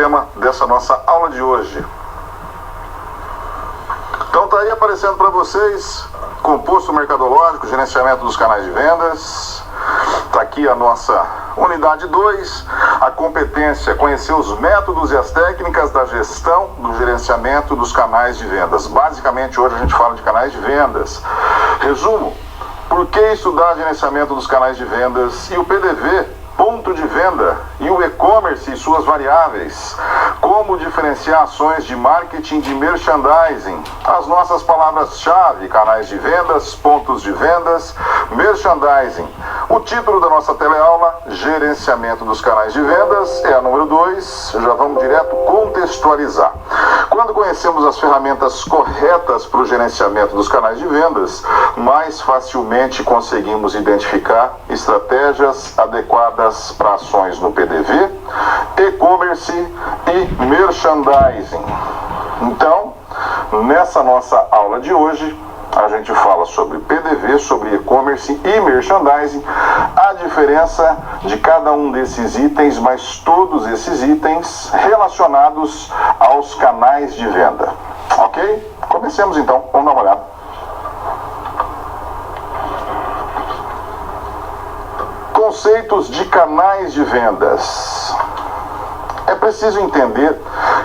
tema dessa nossa aula de hoje. Então tá aí aparecendo para vocês composto mercadológico, gerenciamento dos canais de vendas. Tá aqui a nossa unidade 2, a competência, conhecer os métodos e as técnicas da gestão do gerenciamento dos canais de vendas. Basicamente hoje a gente fala de canais de vendas. Resumo, por que estudar gerenciamento dos canais de vendas e o PDV, ponto de venda, e o e-commerce e suas variáveis, como diferenciar ações de marketing de merchandising, as nossas palavras-chave, canais de vendas, pontos de vendas, merchandising. O título da nossa teleaula, gerenciamento dos canais de vendas, é a número 2, já vamos direto contextualizar. Quando conhecemos as ferramentas corretas para o gerenciamento dos canais de vendas, mais facilmente conseguimos identificar estratégias adequadas para ações no PDV, e-commerce e merchandising. Então, nessa nossa aula de hoje, a gente fala sobre PDV, sobre e-commerce e merchandising, a diferença de cada um desses itens, mas todos esses itens relacionados aos canais de venda. Ok? Comecemos então, vamos dar uma olhada. Conceitos de canais de vendas. É preciso entender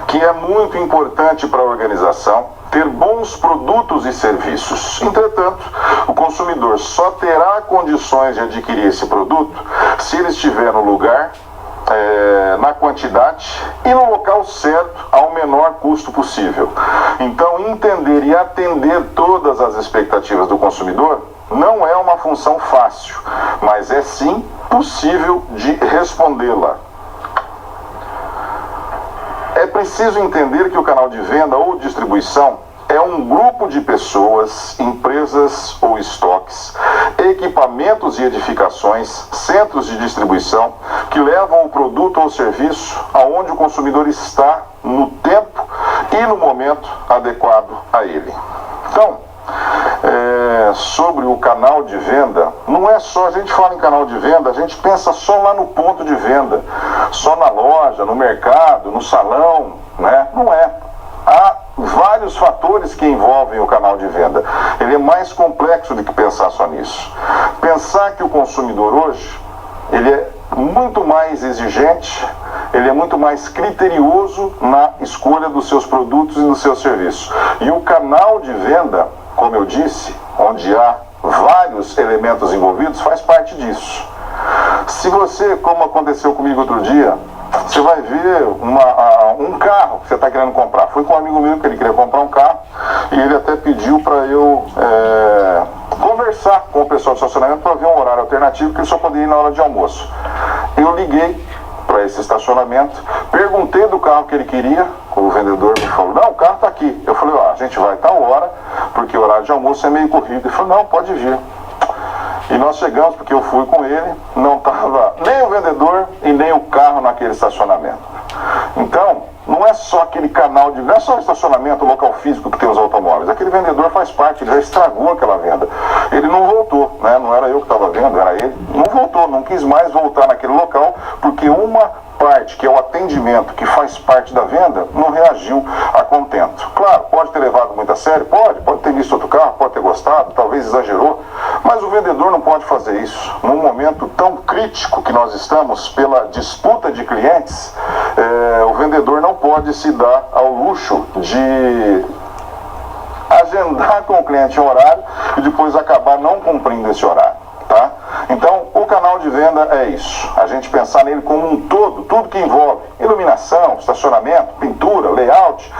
que é muito importante para a organização ter bons produtos e serviços. Entretanto, o consumidor só terá condições de adquirir esse produto se ele estiver no lugar, na quantidade e no local certo ao menor custo possível. Então, entender e atender todas as expectativas do consumidor não é uma função fácil, mas é sim possível de respondê-la. É preciso entender que o canal de venda ou distribuição é um grupo de pessoas, empresas ou estoques, equipamentos e edificações, centros de distribuição que levam o produto ou serviço aonde o consumidor está no tempo e no momento adequado a ele. Então, sobre o canal de venda, não é só, a gente fala em canal de venda, a gente pensa só lá no ponto de venda, só na loja, no mercado, no salão, né? Não é. Há vários fatores que envolvem o canal de venda. Ele é mais complexo do que pensar só nisso. Pensar que o consumidor hoje, ele é muito mais exigente, ele é muito mais criterioso na escolha dos seus produtos e dos seus serviços. E o canal de venda, como eu disse, onde há vários elementos envolvidos, faz parte disso. Se você, como aconteceu comigo outro dia, você vai ver um carro que você está querendo comprar. Fui com um amigo meu que ele queria comprar um carro e ele até pediu para eu conversar com o pessoal do estacionamento para ver um horário alternativo que ele só poderia ir na hora de almoço. Eu liguei para esse estacionamento, perguntei do carro que ele queria, o vendedor me falou, não, o carro está aqui. Eu falei, a gente vai tal hora, porque o horário de almoço é meio corrido. Ele falou, não, pode vir. E nós chegamos, porque eu fui com ele, não estava nem o vendedor e nem o carro naquele estacionamento. Então, não é só aquele canal de... não é só o estacionamento, o local físico que tem os automóveis. Aquele vendedor faz parte, ele já estragou aquela venda. Ele não voltou, né? Não era eu que estava vendo, era ele. Não voltou, não quis mais voltar naquele local, porque uma parte, que é o atendimento, que faz parte da venda, não reagiu a contento. Claro, pode ter levado muito a sério, pode ter visto outro carro, pode ter gostado, talvez exagerou, mas o vendedor não pode fazer isso. Num momento tão crítico que nós estamos pela disputa de clientes, o vendedor não pode se dar ao luxo de agendar com o cliente um horário e depois acabar não cumprindo esse horário, tá? Então, o canal de venda é isso. A gente pensar nele como um todo, tudo que envolve iluminação, estacionamento, pintura, layout,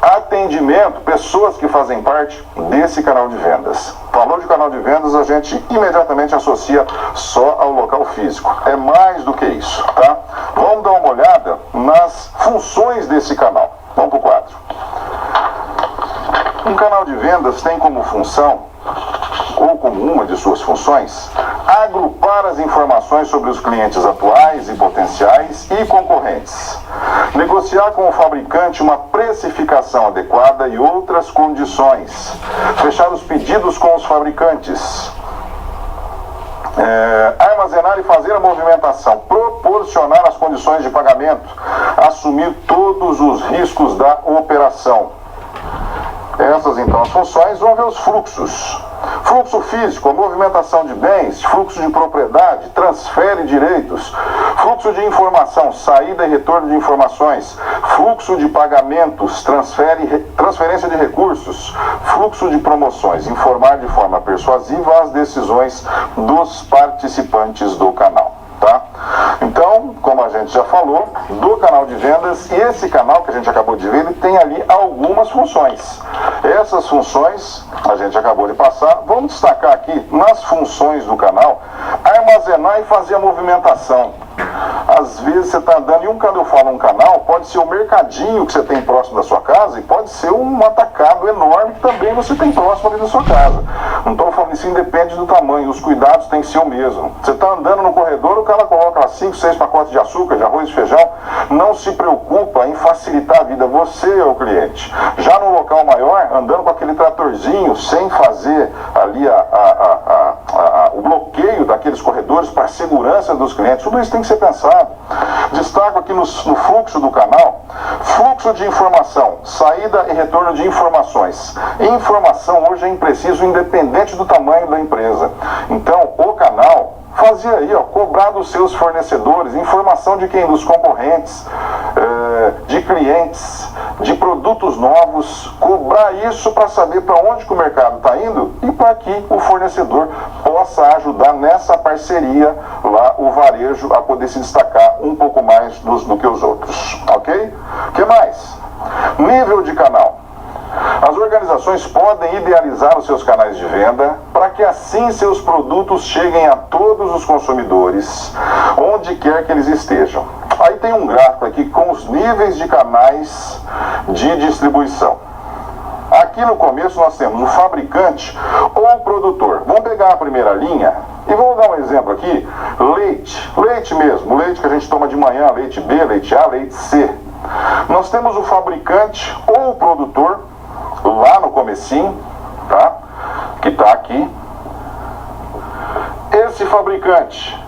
atendimento, pessoas que fazem parte desse canal de vendas. Falou de canal de vendas, a gente imediatamente associa só ao local físico. É mais do que isso, tá? Vamos dar uma olhada nas funções desse canal. Vamos para o quadro. Um canal de vendas tem como função, ou como uma de suas funções, agrupar as informações sobre os clientes atuais e potenciais e concorrentes, negociar com o fabricante uma precificação adequada e outras condições, fechar os pedidos com os fabricantes, Armazenar e fazer a movimentação, proporcionar as condições de pagamento, assumir todos os riscos da operação. Essas, então, as funções. Vão ver os fluxos. Fluxo físico, a movimentação de bens, fluxo de propriedade, transfere direitos, fluxo de informação, saída e retorno de informações, fluxo de pagamentos, transferência de recursos, fluxo de promoções, informar de forma persuasiva as decisões dos participantes do canal. Tá? Então, como a gente já falou, do canal de vendas, e esse canal que a gente acabou de ver, ele tem ali algumas funções. Essas funções, a gente acabou de passar, vamos destacar aqui nas funções do canal, armazenar e fazer a movimentação. Às vezes você está andando, e quando eu falo um canal, pode ser o mercadinho que você tem próximo da sua casa, e pode ser um atacado enorme que também você tem próximo ali da sua casa. Não estou falando isso, independe do tamanho, os cuidados têm que ser o mesmo. Você está andando no corredor, o cara coloca lá 5, 6 pacotes de açúcar, de arroz e feijão, não se preocupa em facilitar a vida, você é o cliente. Já no local maior, andando com aquele tratorzinho, sem fazer ali o bloqueio daqueles corredores para a segurança dos clientes, tudo isso tem que ser pensado. Destaco aqui no fluxo do canal, fluxo de informação, saída e retorno de informações. Informação hoje é impreciso, independente do tamanho da empresa. Então, o canal fazia aí, cobrar dos seus fornecedores, informação de quem? Dos concorrentes, de clientes, de produtos novos, cobrar isso para saber para onde que o mercado está indo e para que o fornecedor possa ajudar nessa parceria lá, o varejo, a poder se destacar um pouco mais do que os outros, ok? O que mais? Nível de canal. As organizações podem idealizar os seus canais de venda para que assim seus produtos cheguem a todos os consumidores, onde quer que eles estejam. Aí tem um gráfico aqui com os níveis de canais de distribuição. Aqui no começo nós temos o fabricante ou o produtor. Vamos pegar a primeira linha e vamos dar um exemplo aqui. Leite mesmo, leite que a gente toma de manhã, leite B, leite A, leite C. Nós temos o fabricante ou o produtor lá no comecinho, tá? Que está aqui. Esse fabricante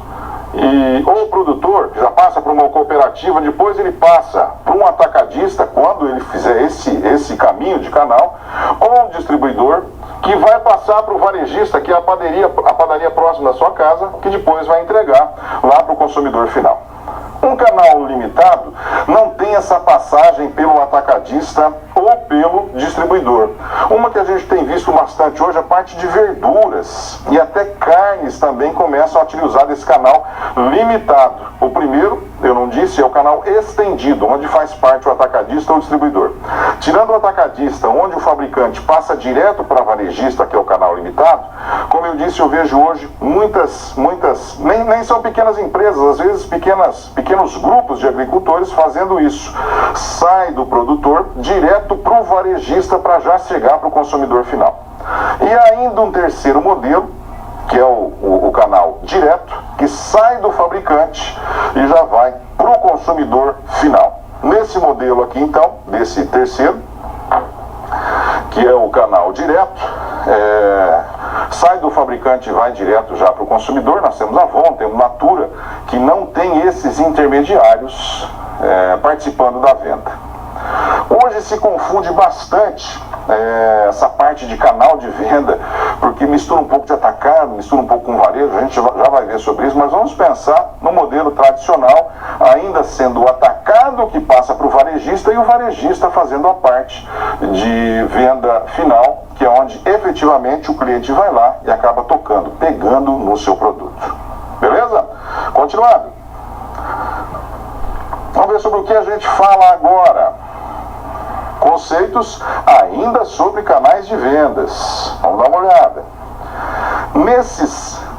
ou o produtor já passa para uma cooperativa, depois ele passa para um atacadista, quando ele fizer esse caminho de canal, ou um distribuidor, que vai passar para o varejista, que é a padaria próxima da sua casa, que depois vai entregar lá para o consumidor final. Um canal limitado não tem essa passagem pelo atacadista ou pelo distribuidor. Uma que a gente tem visto bastante hoje, a parte de verduras e até carnes também começam a utilizar desse canal limitado. O primeiro, eu não disse, é o canal estendido, onde faz parte o atacadista ou o distribuidor. Tirando o atacadista, onde o fabricante passa direto para varejista, que é o canal limitado, como eu disse, eu vejo hoje muitas, nem são pequenas empresas, às vezes pequenos grupos de agricultores fazendo isso. Sai do produtor direto para o varejista para já chegar para o consumidor final. E ainda um terceiro modelo, que é o canal direto, que sai do fabricante e já vai para o consumidor final. Nesse modelo aqui, então, desse terceiro, que é o canal direto, sai do fabricante e vai direto já para o consumidor. Nós temos a Avon, temos Natura, que não tem esses intermediários participando da venda. Hoje se confunde bastante essa parte de canal de venda, porque mistura um pouco de atacado, mistura um pouco com varejo, a gente já vai ver sobre isso, mas vamos pensar no modelo tradicional, ainda sendo o atacado que passa para o varejista e o varejista fazendo a parte de venda final, que é onde efetivamente o cliente vai lá e acaba tocando, pegando no seu produto. Beleza? Continuando. Vamos ver sobre o que a gente fala agora. Conceitos ainda sobre canais de vendas. Vamos dar uma olhada.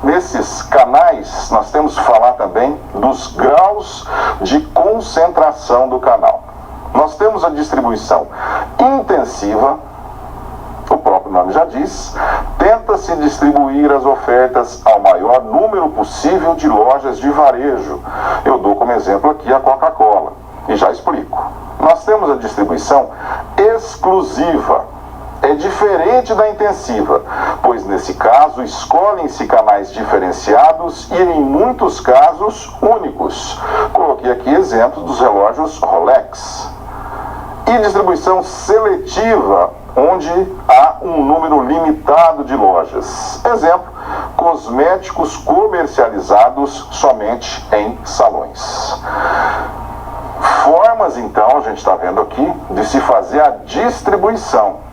Nesses canais, nós temos que falar também dos graus de concentração do canal. Nós temos a distribuição intensiva, o próprio nome já diz, tenta-se distribuir as ofertas ao maior número possível de lojas de varejo. Eu dou como exemplo aqui a Coca-Cola, e já explico. Nós temos a distribuição exclusiva. é diferente da intensiva, pois nesse caso escolhem-se canais diferenciados e em muitos casos únicos. Coloquei aqui exemplos dos relógios Rolex. E distribuição seletiva, onde há um número limitado de lojas. Exemplo, cosméticos comercializados somente em salões. Formas, então, a gente está vendo aqui, de se fazer a distribuição.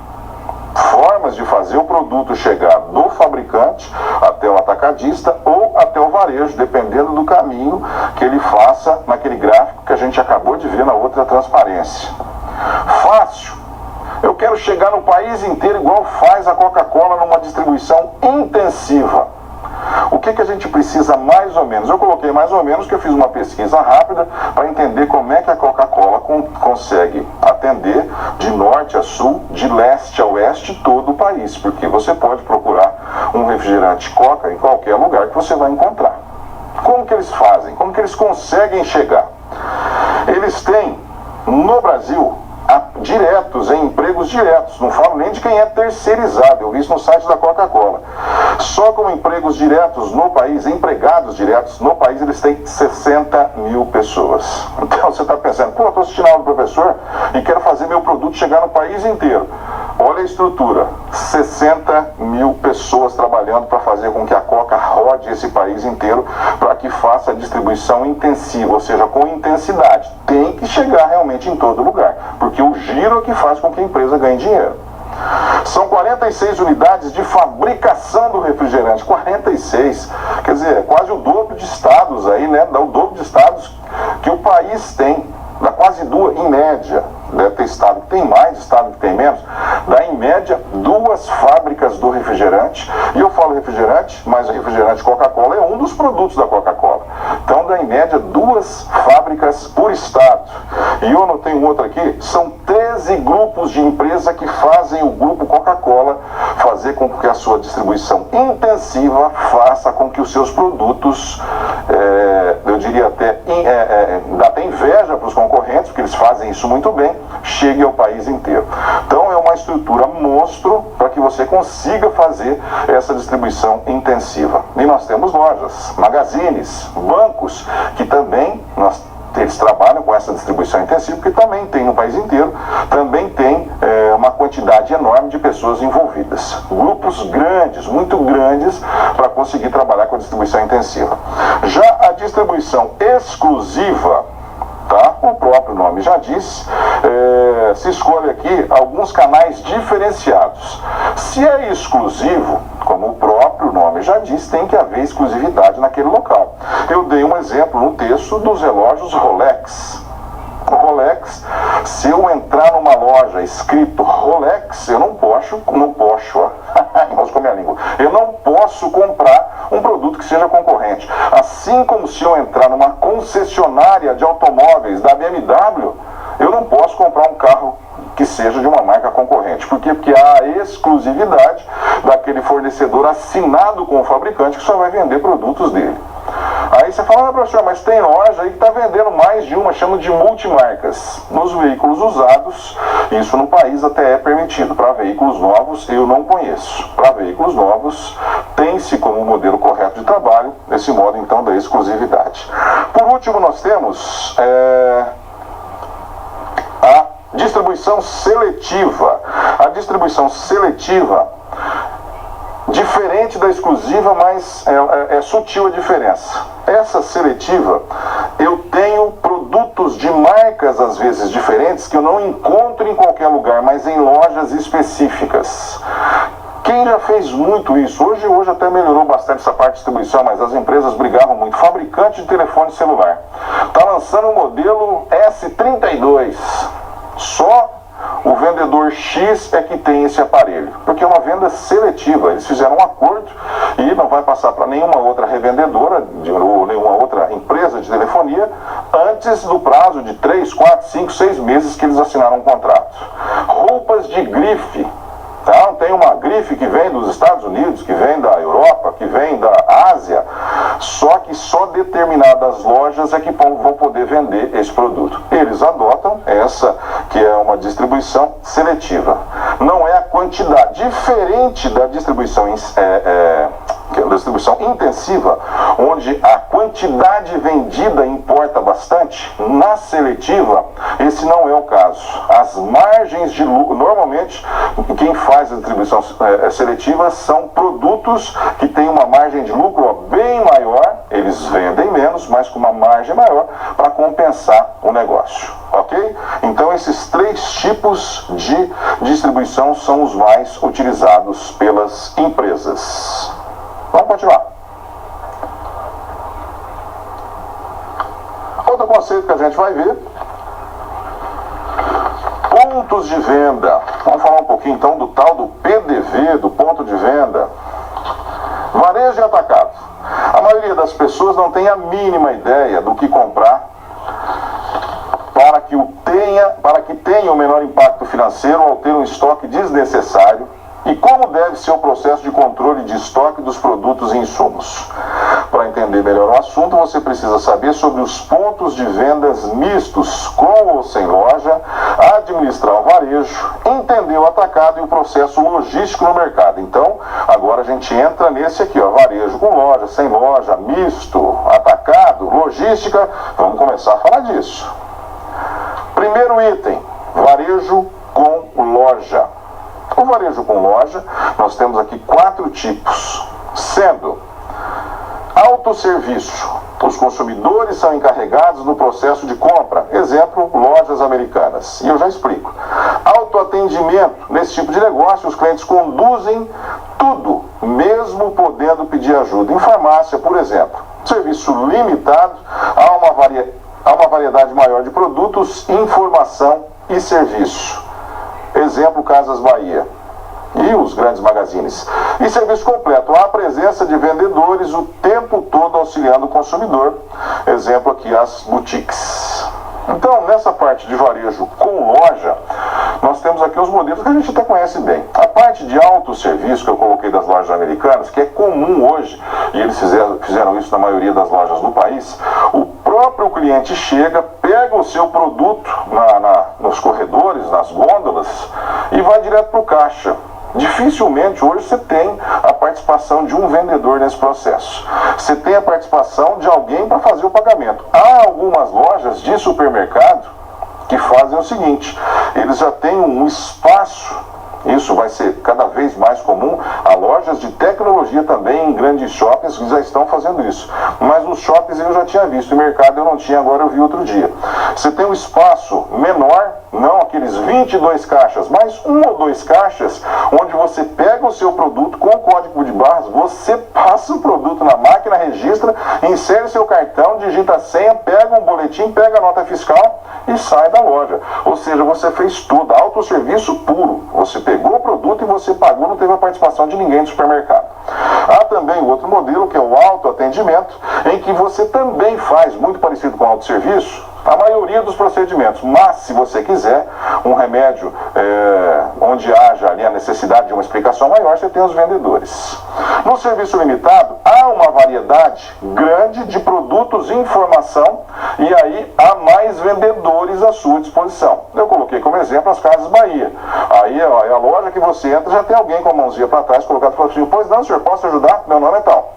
Formas de fazer o produto chegar do fabricante até o atacadista ou até o varejo, dependendo do caminho que ele faça naquele gráfico que a gente acabou de ver na outra transparência. Fácil. Eu quero chegar no país inteiro igual faz a Coca-Cola numa distribuição intensiva. O que a gente precisa mais ou menos? Eu coloquei mais ou menos que eu fiz uma pesquisa rápida para entender como é que a Coca-Cola consegue atender de norte a sul, de leste a oeste, todo o país. Porque você pode procurar um refrigerante Coca em qualquer lugar que você vai encontrar. Como que eles fazem? Como que eles conseguem chegar? Eles têm, no Brasil, diretos, em empregos diretos, não falo nem de quem é terceirizado, eu vi isso no site da Coca-Cola. Só com empregos diretos no país, empregados diretos no país, eles têm 60 mil pessoas. Então você está pensando, pô, eu estou assistindo a aula do professor e quero fazer meu produto chegar no país inteiro. Olha a estrutura, 60 mil pessoas trabalhando para fazer com que a Coca rode esse país inteiro para que faça a distribuição intensiva, ou seja, com intensidade. Tem que chegar realmente em todo lugar, porque o giro é que faz com que a empresa ganhe dinheiro. São 46 unidades de fabricação do refrigerante, 46, quer dizer, quase o dobro de estados aí, né? Dá o dobro de estados que o país tem, dá quase duas, em média. Deve ter estado que tem mais, estado que tem menos, dá em média 2 fábricas do refrigerante. E eu falo refrigerante, mas o refrigerante Coca-Cola é um dos produtos da Coca-Cola. Então dá em média 2 fábricas por estado. E eu anotei um outro aqui, são 13 grupos de empresa que fazem o grupo Coca-Cola fazer com que a sua distribuição intensiva faça com que os seus produtos, eu diria até, dá até inveja para os concorrentes, porque eles fazem isso muito bem, chegue ao país inteiro. Então é uma estrutura monstro para que você consiga fazer essa distribuição intensiva. E nós temos lojas, magazines, bancos, que também eles trabalham com essa distribuição intensiva, porque também tem no país inteiro, também tem uma quantidade enorme de pessoas envolvidas. Grupos grandes, muito grandes, para conseguir trabalhar com a distribuição intensiva. Já a distribuição exclusiva, tá? O próprio nome já diz, se escolhe aqui alguns canais diferenciados. Se é exclusivo, como o próprio nome já diz, tem que haver exclusividade naquele local. Eu dei um exemplo no texto dos relógios Rolex. O Rolex, se eu entrar numa loja escrito Rolex, eu não posso, enroscou minha língua, eu não posso comprar um produto que seja concorrente. Assim como se eu entrar numa concessionária de automóveis da BMW, eu não posso comprar um carro que seja de uma marca concorrente. Por quê? Porque há a exclusividade daquele fornecedor assinado com o fabricante que só vai vender produtos dele. Aí você fala, professor, mas tem loja aí que está vendendo mais de uma, chama de multimarcas. Nos veículos usados, isso no país até é permitido. Para veículos novos, eu não conheço. Para veículos novos, tem-se como modelo correto de trabalho esse modo, então, da exclusividade. Por último, nós temos a distribuição seletiva. A distribuição seletiva, diferente da exclusiva, mas é sutil a diferença. Essa seletiva, eu tenho produtos de marcas às vezes diferentes que eu não encontro em qualquer lugar, mas em lojas específicas. Quem já fez muito isso? Hoje até melhorou bastante essa parte de distribuição, mas as empresas brigavam muito. Fabricante de telefone celular está lançando um modelo S32. Só o vendedor X é que tem esse aparelho, porque é uma venda seletiva. Eles fizeram um acordo e não vai passar para nenhuma outra revendedora ou nenhuma outra empresa de telefonia antes do prazo de 3, 4, 5, 6 meses que eles assinaram um contrato. Roupas de grife. Tá? Tem uma grife que vem dos Estados Unidos, que vem da Europa, que vem da Ásia, só que só determinadas lojas é que vão poder vender esse produto. Eles adotam essa, que é uma distribuição seletiva. não é a quantidade. Diferente da distribuição intensiva, onde a quantidade vendida importa bastante, na seletiva, esse não é o caso. As margens de lucro, normalmente, quem faz a distribuição seletiva são produtos que têm uma margem de lucro bem maior, eles vendem menos, mas com uma margem maior para compensar o negócio, ok? Então esses 3 tipos de distribuição são os mais utilizados pelas empresas. Vamos continuar. Outro conceito que a gente vai ver: pontos de venda. Vamos falar um pouquinho então do tal do PDV, do ponto de venda. Varejo e atacado. A maioria das pessoas não tem a mínima ideia do que comprar para que tenha o menor impacto financeiro ao ter um estoque desnecessário e como deve ser o processo de controle de estoque dos produtos e insumos. Para entender melhor o assunto, você precisa saber sobre os pontos de vendas mistos, com ou sem loja, administrar o varejo, entender o atacado e o processo logístico no mercado. Então, agora a gente entra nesse aqui, ó, varejo com loja, sem loja, misto, atacado, logística. Vamos começar a falar disso. Primeiro item, varejo com loja. O varejo com loja, nós temos aqui 4 tipos, sendo autosserviço. Os consumidores são encarregados no processo de compra. Exemplo, lojas americanas. E eu já explico. Autoatendimento. Nesse tipo de negócio, os clientes conduzem tudo, mesmo podendo pedir ajuda. Em farmácia, por exemplo. Serviço limitado a uma variedade maior de produtos, informação e serviço. Exemplo, Casas Bahia e os grandes magazines. E serviço completo, há a presença de vendedores o tempo todo auxiliando o consumidor. Exemplo aqui, as boutiques. Então, nessa parte de varejo com loja, nós temos aqui os modelos que a gente até conhece bem. A parte de autosserviço que eu coloquei das lojas americanas, que é comum hoje, e eles fizeram isso na maioria das lojas no país, o próprio cliente chega, pega o seu produto nos corredores, nas gôndolas, e vai direto para o caixa. Dificilmente hoje você tem a participação de um vendedor nesse processo. Você tem a participação de alguém para fazer o pagamento. Há algumas lojas de supermercado que fazem o seguinte: eles já têm um espaço. Isso vai ser cada vez mais comum. Há lojas de tecnologia também em grandes shoppings que já estão fazendo isso. Mas nos shoppings eu já tinha visto, no mercado eu não tinha, agora eu vi outro dia. Você tem um espaço menor, não aqueles 22 caixas, mas 1 ou 2 caixas, onde você pega o seu produto com o código de barras, você passa o produto na máquina, registra, insere seu cartão, digita a senha, pega um boletim, pega a nota fiscal e sai da loja. Ou seja, você fez tudo, autosserviço puro. Você pegou o produto e você pagou, não teve a participação de ninguém do supermercado. Há também o outro modelo, que é o autoatendimento, em que você também faz, muito parecido com o autosserviço, a maioria dos procedimentos. Mas, se você quiser um remédio onde haja ali a necessidade de uma explicação maior, você tem os vendedores. No serviço limitado, há uma variedade grande de produtos e informação, e aí há mais vendedores à sua disposição. Eu coloquei como exemplo as Casas Bahia. Aí ó, é a loja que você entra, já tem alguém com a mãozinha para trás colocado e falou assim: pois não, senhor, posso ajudar? Meu nome é tal.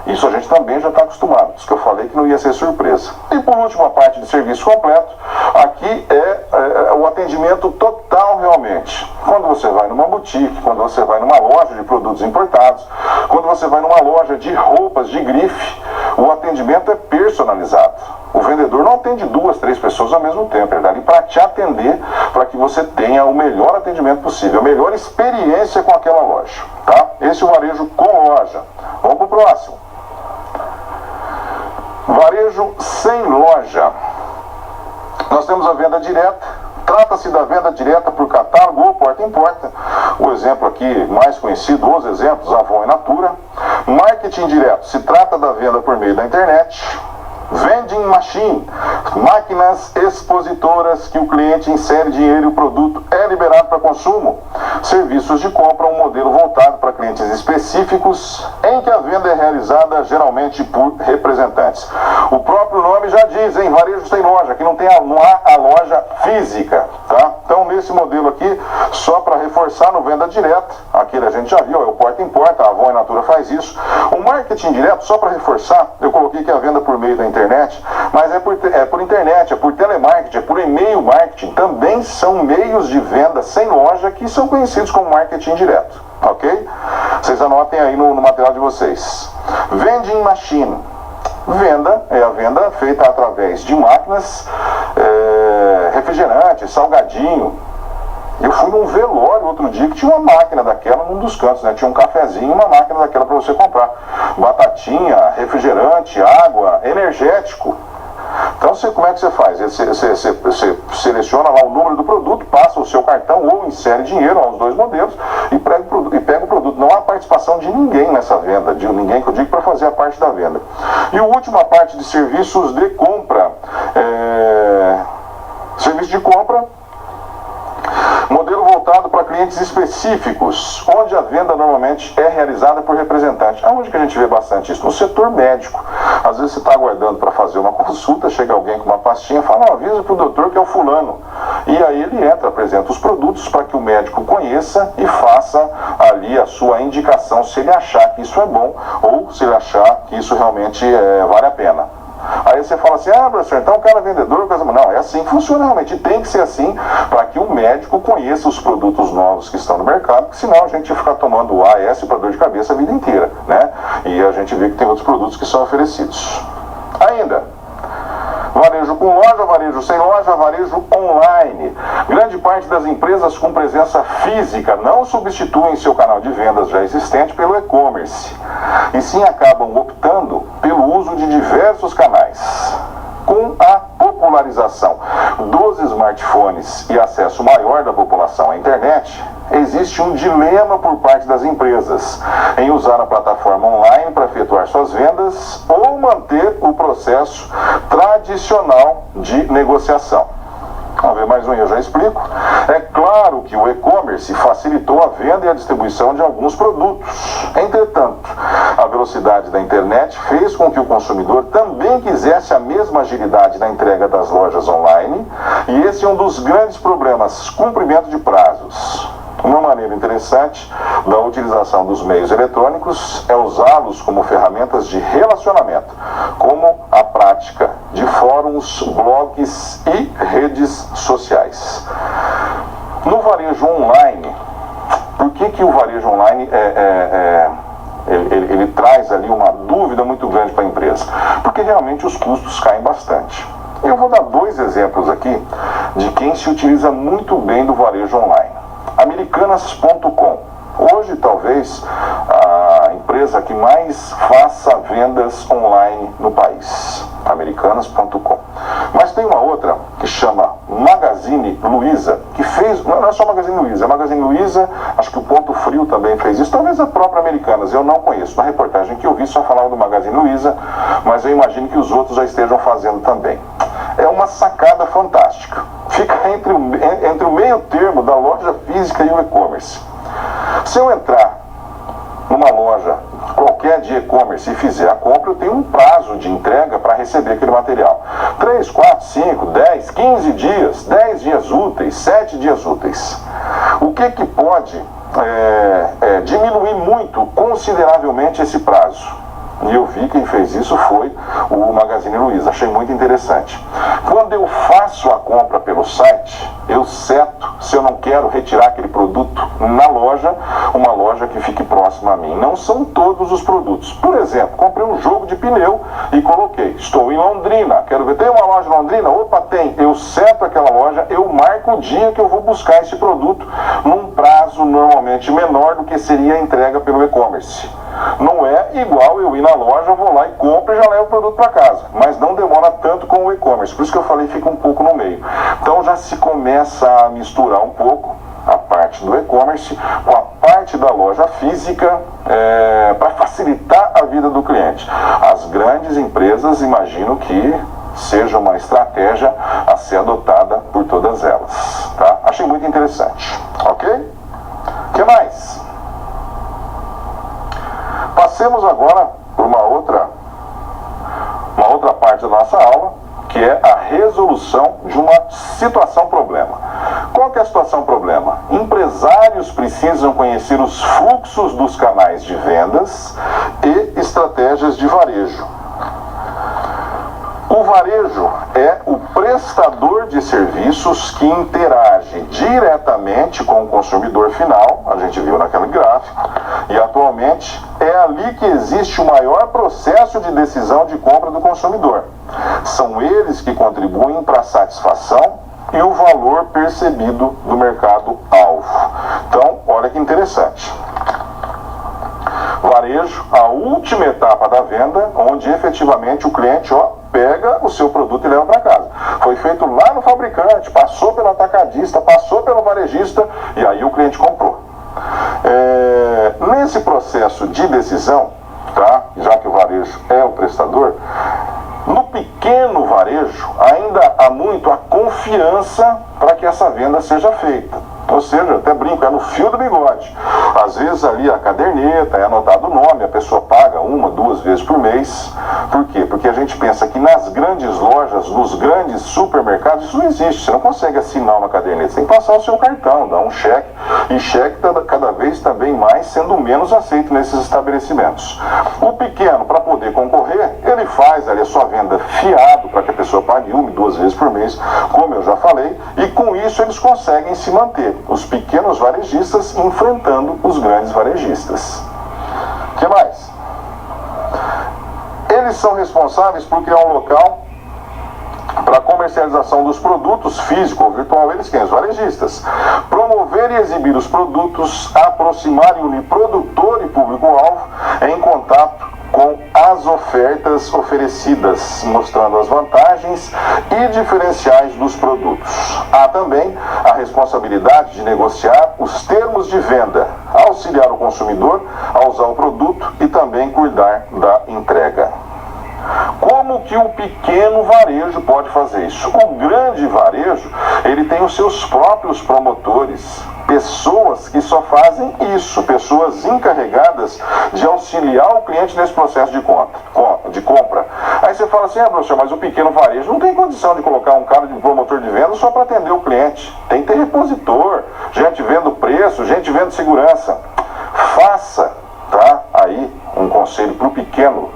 Isso a gente também já está acostumado, isso que eu falei que não ia ser surpresa. E por último, a parte de serviço completo, aqui é o atendimento total realmente. Quando você vai numa boutique, quando você vai numa loja de produtos importados, quando você vai numa loja de roupas de grife, o atendimento é personalizado. O vendedor não atende 2, 3 pessoas ao mesmo tempo, ele está ali para te atender, para que você tenha o melhor atendimento possível, a melhor experiência com aquela loja, tá? Esse é o varejo com loja. Vamos para o próximo. Varejo sem loja. Nós temos a venda direta. Trata-se da venda direta por catálogo ou porta em porta. O exemplo aqui mais conhecido, os exemplos, Avon e Natura. Marketing direto. Se trata da venda por meio da internet. Vending machine, máquinas expositoras que o cliente insere dinheiro e o produto é liberado para consumo. Serviços de compra, um modelo voltado para clientes específicos, em que a venda é realizada geralmente por representantes. O próprio nome nome já diz, hein? Varejo sem loja, que não há a loja física, tá? Então, nesse modelo aqui, só para reforçar, no venda direta, aquele a gente já viu, é o porta em porta, a Avon e a Natura faz isso. O marketing direto, só para reforçar, eu coloquei que é a venda por meio da internet, mas é por internet, é por telemarketing, é por e-mail marketing, também são meios de venda sem loja que são conhecidos como marketing direto, ok? Vocês anotem aí no material de vocês. Vending machine. Venda é a venda feita através de máquinas, refrigerante, salgadinho. Eu fui num velório outro dia que tinha uma máquina daquela num dos cantos, né? Tinha um cafezinho e uma máquina daquela para você comprar. Batatinha, refrigerante, água, energético. Então, como é que você faz? Você seleciona lá o número do produto, passa o seu cartão ou insere dinheiro aos dois modelos e pega o produto. Não há participação de ninguém nessa venda, de ninguém que eu digo para fazer a parte da venda. E a última parte de serviços de compra. Serviço de compra. Modelo voltado para clientes específicos, onde a venda normalmente é realizada por representante. Aonde que a gente vê bastante isso? No setor médico. Às vezes você está aguardando para fazer uma consulta, chega alguém com uma pastinha e fala, não, avisa para o doutor que é o fulano. E aí ele entra, apresenta os produtos para que o médico conheça e faça ali a sua indicação, se ele achar que isso é bom ou se ele achar que isso realmente vale a pena. Aí você fala assim, professor, então o cara é vendedor, não, é assim que funciona realmente, e tem que ser assim para que o médico conheça os produtos novos que estão no mercado, porque senão a gente ia ficar tomando AS para dor de cabeça a vida inteira, né? E a gente vê que tem outros produtos que são oferecidos. Ainda, varejo com loja, varejo sem loja, varejo online. Grande parte das empresas com presença física não substituem seu canal de vendas já existente pelo e-commerce, e sim acabam optando pelo uso de diversos canais. Com a popularização dos smartphones e acesso maior da população à internet, existe um dilema por parte das empresas em usar a plataforma online para efetuar suas vendas ou manter o processo tradicional de negociação. Vamos ver mais um, eu já explico. É claro que o e-commerce facilitou a venda e a distribuição de alguns produtos. Entretanto, a velocidade da internet fez com que o consumidor também quisesse a mesma agilidade na entrega das lojas online, e esse é um dos grandes problemas, cumprimento de prazos. Uma maneira interessante da utilização dos meios eletrônicos é usá-los como ferramentas de relacionamento, como a prática de fóruns, blogs e redes sociais. No varejo online, por que o varejo online ele traz ali uma dúvida muito grande para a empresa? Porque realmente os custos caem bastante. Eu vou dar dois exemplos aqui de quem se utiliza muito bem do varejo online. Americanas.com. Hoje, talvez, a empresa que mais faça vendas online no país. Americanas.com. Mas tem uma outra que chama Magazine Luiza, que fez, não é só Magazine Luiza, é Magazine Luiza, acho que o Ponto Frio também fez isso, talvez a própria Americanas, eu não conheço. Na reportagem que eu vi só falava do Magazine Luiza, mas eu imagino que os outros já estejam fazendo também. É uma sacada fantástica. Fica entre o meio termo da loja física e o e-commerce. Se eu entrar numa loja qualquer de e-commerce e fizer a compra, eu tenho um prazo de entrega para receber aquele material. 3, 4, 5, 10, 15 dias, 10 dias úteis, 7 dias úteis. O que pode diminuir muito, consideravelmente, esse prazo? E eu vi quem fez isso foi o Magazine Luiza, achei muito interessante. Quando eu faço a compra pelo site, eu seto se eu não quero retirar aquele produto na loja, uma loja que fique próxima a mim. Não são todos os produtos. Por exemplo, comprei um jogo de pneu e coloquei, estou em Londrina, quero ver, tem uma loja em Londrina? Opa, tem. Eu seto aquela loja, eu marco o dia que eu vou buscar esse produto num prazo normalmente menor do que seria a entrega pelo e-commerce. Não é igual eu ir na loja, eu vou lá e compro e já levo o produto para casa, mas não demora tanto com o e-commerce, por isso que eu falei fica um pouco no meio. Então já se começa a misturar um pouco a parte do e-commerce com a parte da loja física para facilitar a vida do cliente. As grandes empresas, imagino que seja uma estratégia a ser adotada por todas elas, tá? Achei muito interessante, ok? O que mais? Passemos agora por uma outra parte parte da nossa aula, que é a resolução de uma situação-problema. Qual que é a situação-problema? Empresários precisam conhecer os fluxos dos canais de vendas e estratégias de varejo. O varejo é o prestador de serviços que interage diretamente com o consumidor final, a gente viu naquele gráfico, e atualmente é ali que existe o maior processo de decisão de compra do consumidor. São eles que contribuem para a satisfação e o valor percebido do mercado-alvo. Então, olha que interessante. Varejo, a última etapa da venda, onde efetivamente o cliente pega o seu produto e leva para casa. Foi feito lá no fabricante, passou pelo atacadista, passou pelo varejista e aí o cliente comprou. Nesse processo de decisão, tá? Já que o varejo é o prestador, no pequeno varejo ainda há muito a confiança para que essa venda seja feita. Ou seja, até brinco, é no fio do bigode. Às vezes ali a caderneta, é anotado o nome, a pessoa paga 1, 2 vezes por mês. Por quê? Porque a gente pensa que nas grandes lojas, nos grandes supermercados, isso não existe. Você não consegue assinar uma caderneta, você tem que passar o seu cartão, dar um cheque. E cheque cada vez também mais sendo menos aceito nesses estabelecimentos. O pequeno, para poder concorrer, ele faz ali a sua venda fiado, para que a pessoa pague 1, 2 vezes por mês, como eu já falei, e com isso eles conseguem se manter. Os pequenos varejistas enfrentando os grandes varejistas. O que mais? Eles são responsáveis por criar um local para a comercialização dos produtos físico ou virtual, eles quem? Os varejistas. Promover e exibir os produtos, aproximarem o produtor e público-alvo em contato com as ofertas oferecidas, mostrando as vantagens e diferenciais dos produtos. Há também a responsabilidade de negociar os termos de venda, auxiliar o consumidor a usar o produto e também cuidar da entrega. Como que o pequeno varejo pode fazer isso? O grande varejo, ele tem os seus próprios promotores, pessoas que só fazem isso, pessoas encarregadas de auxiliar o cliente nesse processo de compra. Aí você fala assim, professor, mas o pequeno varejo não tem condição de colocar um cara de promotor de venda só para atender o cliente. Tem que ter repositor, gente vendo preço, gente vendo segurança. Faça, tá? Aí um conselho para o pequeno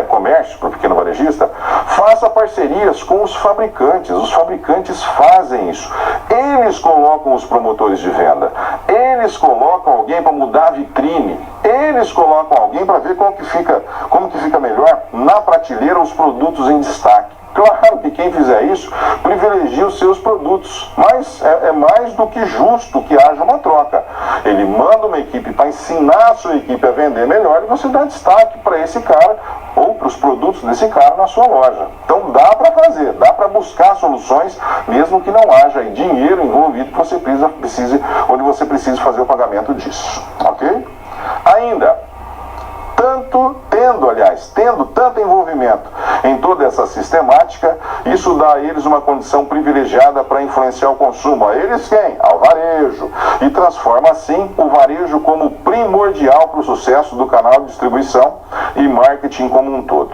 comércio, para o pequeno varejista, faça parcerias com os fabricantes fazem isso, eles colocam os promotores de venda, eles colocam alguém para mudar a vitrine, eles colocam alguém para ver como que fica melhor na prateleira os produtos em destaque. Claro que quem fizer isso privilegia os seus produtos, mas é mais do que justo que haja uma troca. Ele manda uma equipe para ensinar a sua equipe a vender melhor e você dá destaque para esse cara ou para os produtos desse cara na sua loja. Então dá para fazer, dá para buscar soluções, mesmo que não haja aí dinheiro envolvido que você precise, onde você precise fazer o pagamento disso, ok? Ainda, tendo tanto envolvimento em toda essa sistemática, isso dá a eles uma condição privilegiada para influenciar o consumo. A eles quem? Ao varejo. E transforma assim o varejo como primordial para o sucesso do canal de distribuição e marketing como um todo.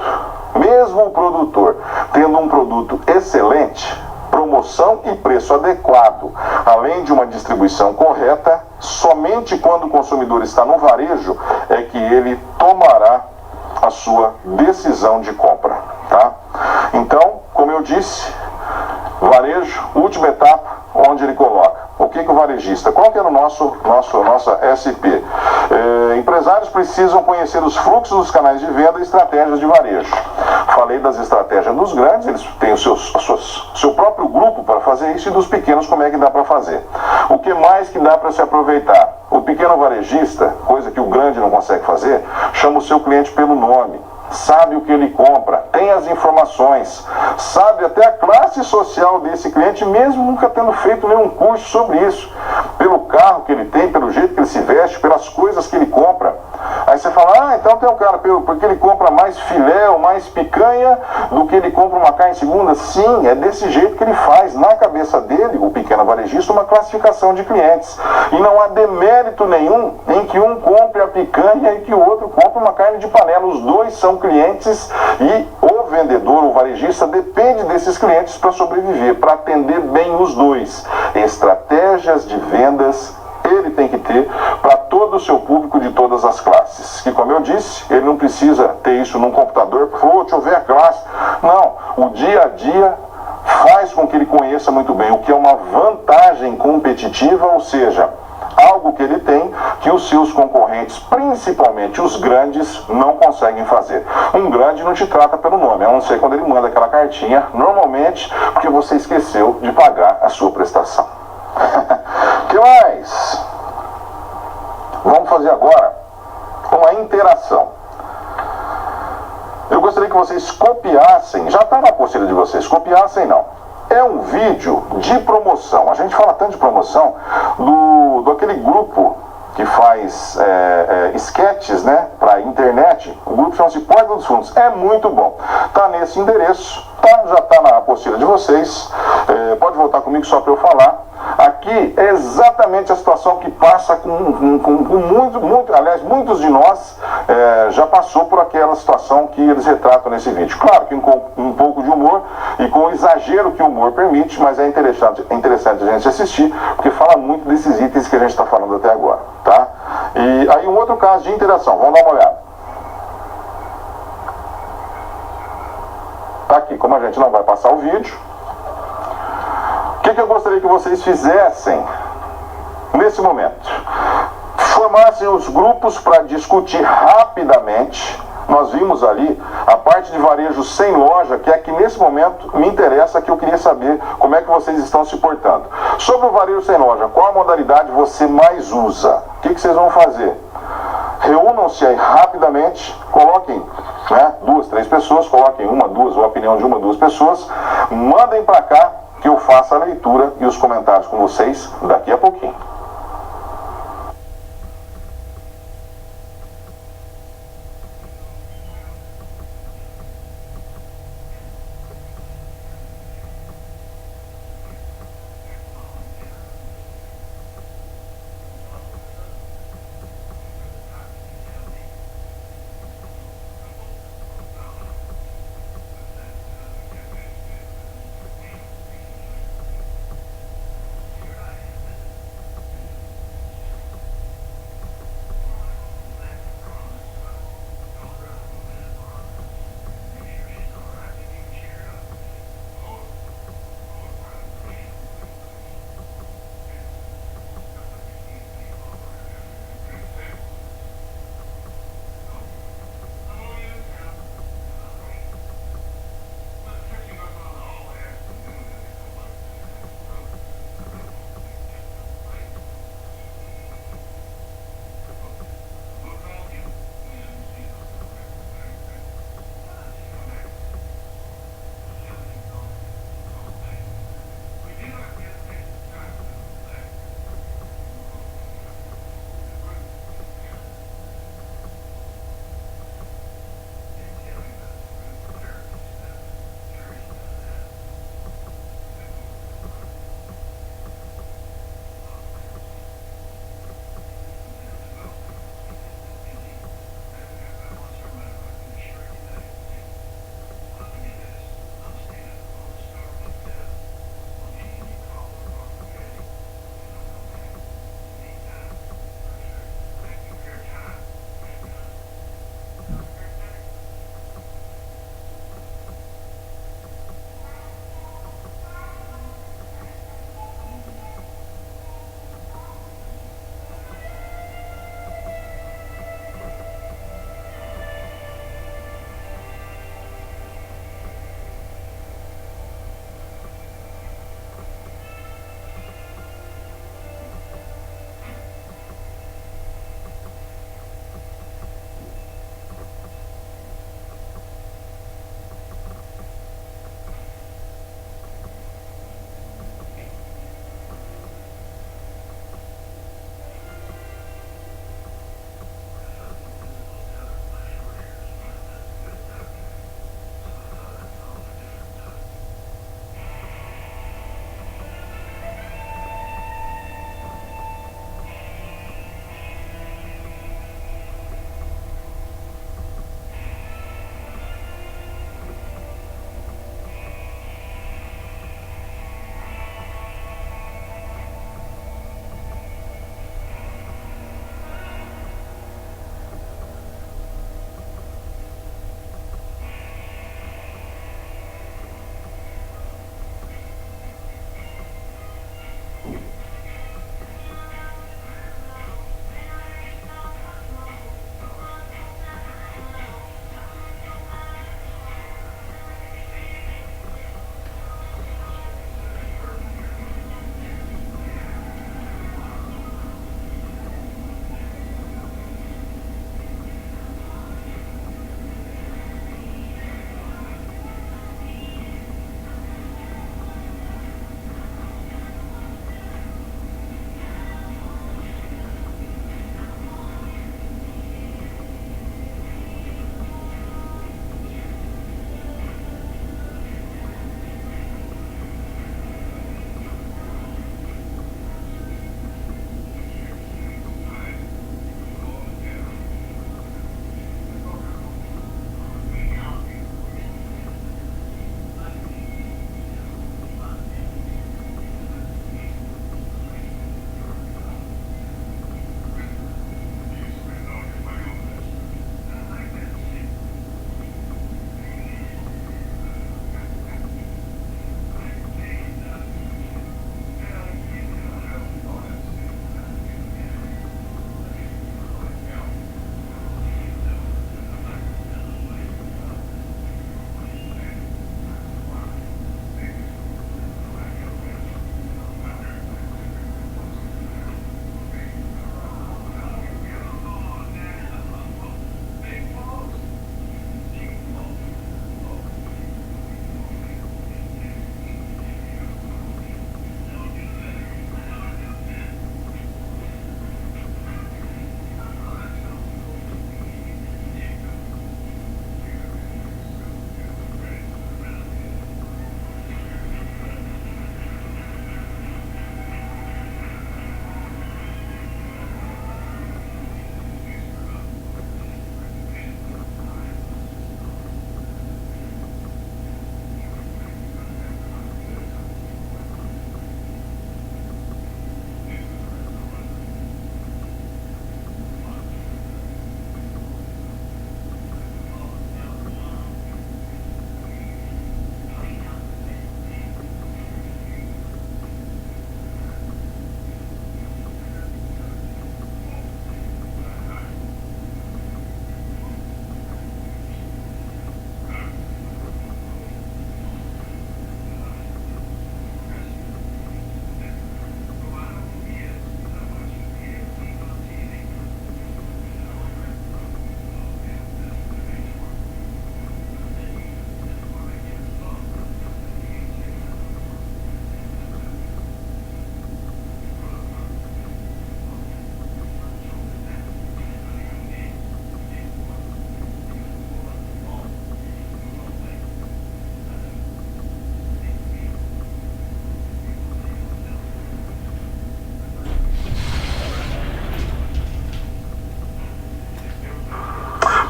Mesmo o produtor tendo um produto excelente, promoção e preço adequado, além de uma distribuição correta, somente quando o consumidor está no varejo é que ele tomará a sua decisão de compra, tá? Então, como eu disse, varejo, última etapa, onde ele coloca. O que o varejista? Qual que era nossa SP? Empresários precisam conhecer os fluxos dos canais de venda e estratégias de varejo. Falei das estratégias dos grandes, eles têm o seu próprio grupo para fazer isso, e dos pequenos como é que dá para fazer. O que mais que dá para se aproveitar? O pequeno varejista, coisa que o grande não consegue fazer, chama o seu cliente pelo nome. Sabe o que ele compra, tem as informações, sabe até a classe social desse cliente, mesmo nunca tendo feito nenhum curso sobre isso. Pelo carro que ele tem, pelo jeito que ele se veste, pelas coisas que ele compra. Aí você fala, então tem um cara, porque ele compra mais filé ou mais picanha do que ele compra uma carne segunda? Sim, é desse jeito que ele faz, na cabeça dele, o pequeno varejista, uma classificação de clientes. E não há demérito nenhum em que um compre a picanha e que o outro compre uma carne de panela. Os dois são clientes e o vendedor, o varejista, depende desses clientes para sobreviver, para atender bem os dois. Estratégias de vendas ele tem que ter para todo o seu público de todas as classes. Que, como eu disse, ele não precisa ter isso num computador, deixa eu ver a classe. Não, o dia a dia faz com que ele conheça muito bem, o que é uma vantagem competitiva, ou seja, algo que ele tem que os seus concorrentes, principalmente os grandes, não conseguem fazer. Um grande não te trata pelo nome, a não ser quando ele manda aquela cartinha, normalmente porque você esqueceu de pagar a sua prestação. O que mais? Vamos fazer agora uma interação. Eu gostaria que vocês copiassem, já está na apostila de vocês, copiassem não. É um vídeo de promoção. A gente fala tanto de promoção do aquele grupo que faz sketches, né, para internet. O grupo chama-se Porta dos Fundos. É muito bom. Tá nesse endereço, tá? Já está na apostila de vocês. Pode voltar comigo só para eu falar. Aqui é exatamente a situação que passa com muitos de nós já passou por aquela situação que eles retratam nesse vídeo. Claro que com um pouco de humor e com o exagero que o humor permite, mas é interessante a gente assistir, porque fala muito desses itens que a gente está falando até agora, tá? E aí um outro caso de interação, vamos dar uma olhada. Tá aqui, como a gente não vai passar o vídeo, o que eu gostaria que vocês fizessem nesse momento? Formassem os grupos para discutir rapidamente. Nós vimos ali a parte de varejo sem loja, que é que nesse momento me interessa, que eu queria saber como é que vocês estão se portando. Sobre o varejo sem loja, qual a modalidade você mais usa? O que vocês vão fazer? Reúnam-se aí rapidamente, coloquem 2, 3 pessoas, coloquem uma, duas, ou a opinião de uma, duas pessoas, mandem para cá, que eu faça a leitura e os comentários com vocês daqui a pouquinho.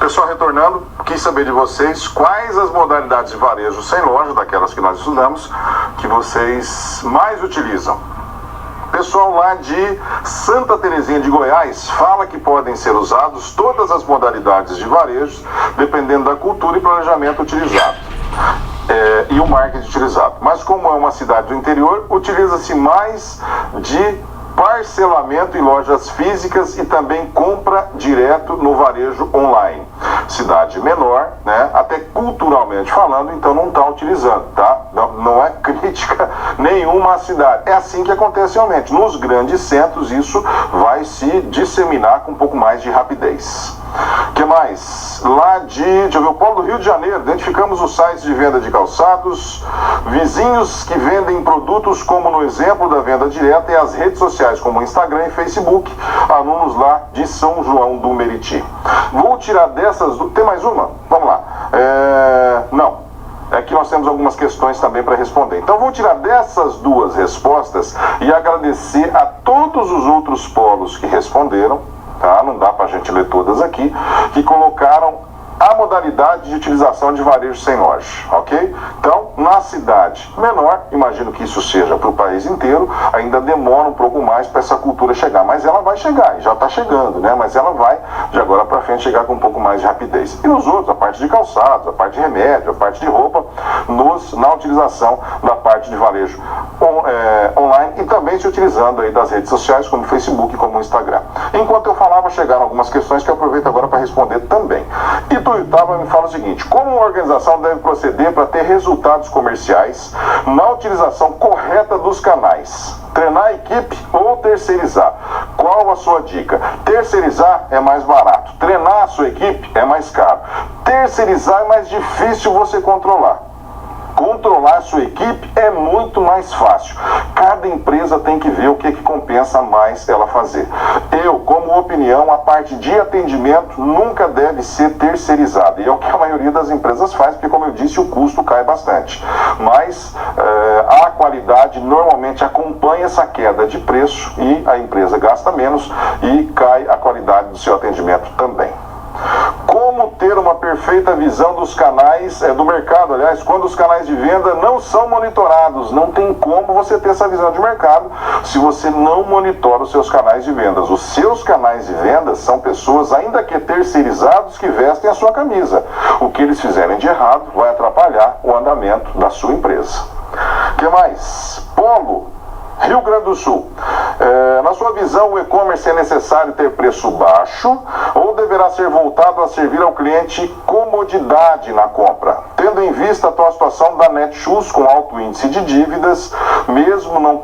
Pessoal, retornando, quis saber de vocês quais as modalidades de varejo sem loja, daquelas que nós estudamos, que vocês mais utilizam. Pessoal lá de Santa Terezinha de Goiás fala que podem ser usados todas as modalidades de varejo, dependendo da cultura e planejamento utilizado. E o marketing utilizado. Mas como é uma cidade do interior, utiliza-se mais de parcelamento em lojas físicas e também compra direto no varejo online. Cidade menor, né, até culturalmente falando, então não está utilizando, tá? Não é crítica nenhuma à cidade. É assim que acontece realmente. Nos grandes centros isso vai se disseminar com um pouco mais de rapidez. O que mais? Lá deixa eu ver, o Polo do Rio de Janeiro, identificamos os sites de venda de calçados, vizinhos que vendem produtos como no exemplo da venda direta e as redes sociais como Instagram e Facebook, alunos lá de São João do Meriti. Vou tirar dessas, tem mais uma? Vamos lá. Não. É que nós temos algumas questões também para responder. Então vou tirar dessas duas respostas e agradecer a todos os outros polos que responderam, tá? Não dá para a gente ler todas aqui, que colocaram a modalidade de utilização de varejo sem loja, ok? Então, na cidade menor, imagino que isso seja para o país inteiro, ainda demora um pouco mais para essa cultura chegar, mas ela vai chegar, e já está chegando, né? Mas ela vai, de agora para frente, chegar com um pouco mais de rapidez. E nos outros, a parte de calçados, a parte de remédio, a parte de roupa, na utilização da parte de varejo online e também se utilizando aí das redes sociais, como o Facebook e como o Instagram. Enquanto eu falava, chegaram algumas questões que eu aproveito agora para responder também. Ituiutaba me fala o seguinte: como uma organização deve proceder para ter resultados comerciais na utilização correta dos canais? Treinar a equipe ou terceirizar? Qual a sua dica? Terceirizar é mais barato, treinar a sua equipe é mais caro. Terceirizar é mais difícil você controlar. Controlar a sua equipe é muito mais fácil. Cada empresa tem que ver o que compensa mais ela fazer. Eu, como opinião, a parte de atendimento nunca deve ser terceirizada. E é o que a maioria das empresas faz, porque, como eu disse, o custo cai bastante. Mas a qualidade normalmente acompanha essa queda de preço e a empresa gasta menos e cai a qualidade do seu atendimento também. Como ter uma perfeita visão dos canais do mercado, aliás, quando os canais de venda não são monitorados? Não tem como você ter essa visão de mercado se você não monitora os seus canais de vendas. Os seus canais de vendas são pessoas, ainda que terceirizados, que vestem a sua camisa. O que eles fizerem de errado vai atrapalhar o andamento da sua empresa. O que mais? Polo, Rio Grande do Sul. Na sua visão, o e-commerce é necessário ter preço baixo ou deverá ser voltado a servir ao cliente comodidade na compra? Tendo em vista a atual situação da Netshoes com alto índice de dívidas, mesmo não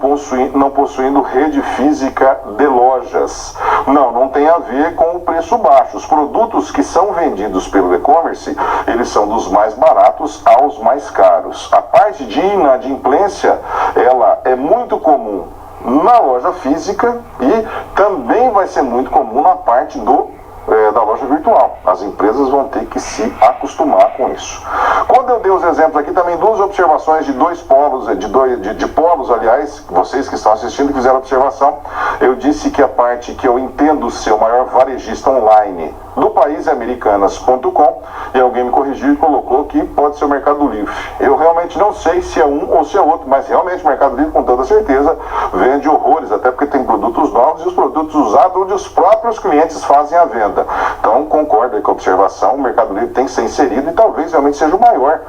possuindo rede física de lojas. Não tem a ver com o preço baixo. Os produtos que são vendidos pelo e-commerce, eles são dos mais baratos aos mais caros. A parte de inadimplência, ela é muito comum na loja física e também vai ser muito comum na parte da loja virtual. As empresas vão ter que se acostumar com isso. Quando eu dei os exemplos aqui, também duas observações de dois polos, de polos, aliás, vocês que estão assistindo fizeram observação. Eu disse que a parte que eu entendo ser o maior varejista online do país é Americanas.com, e alguém me corrigiu e colocou que pode ser o Mercado Livre. Eu realmente não sei se é um ou se é outro, mas realmente o Mercado Livre, com toda certeza, vende horrores, até porque tem produtos novos e os produtos usados onde os próprios clientes fazem a venda. Então, concordo aí com a observação, o Mercado Livre tem que ser inserido e talvez realmente seja o maior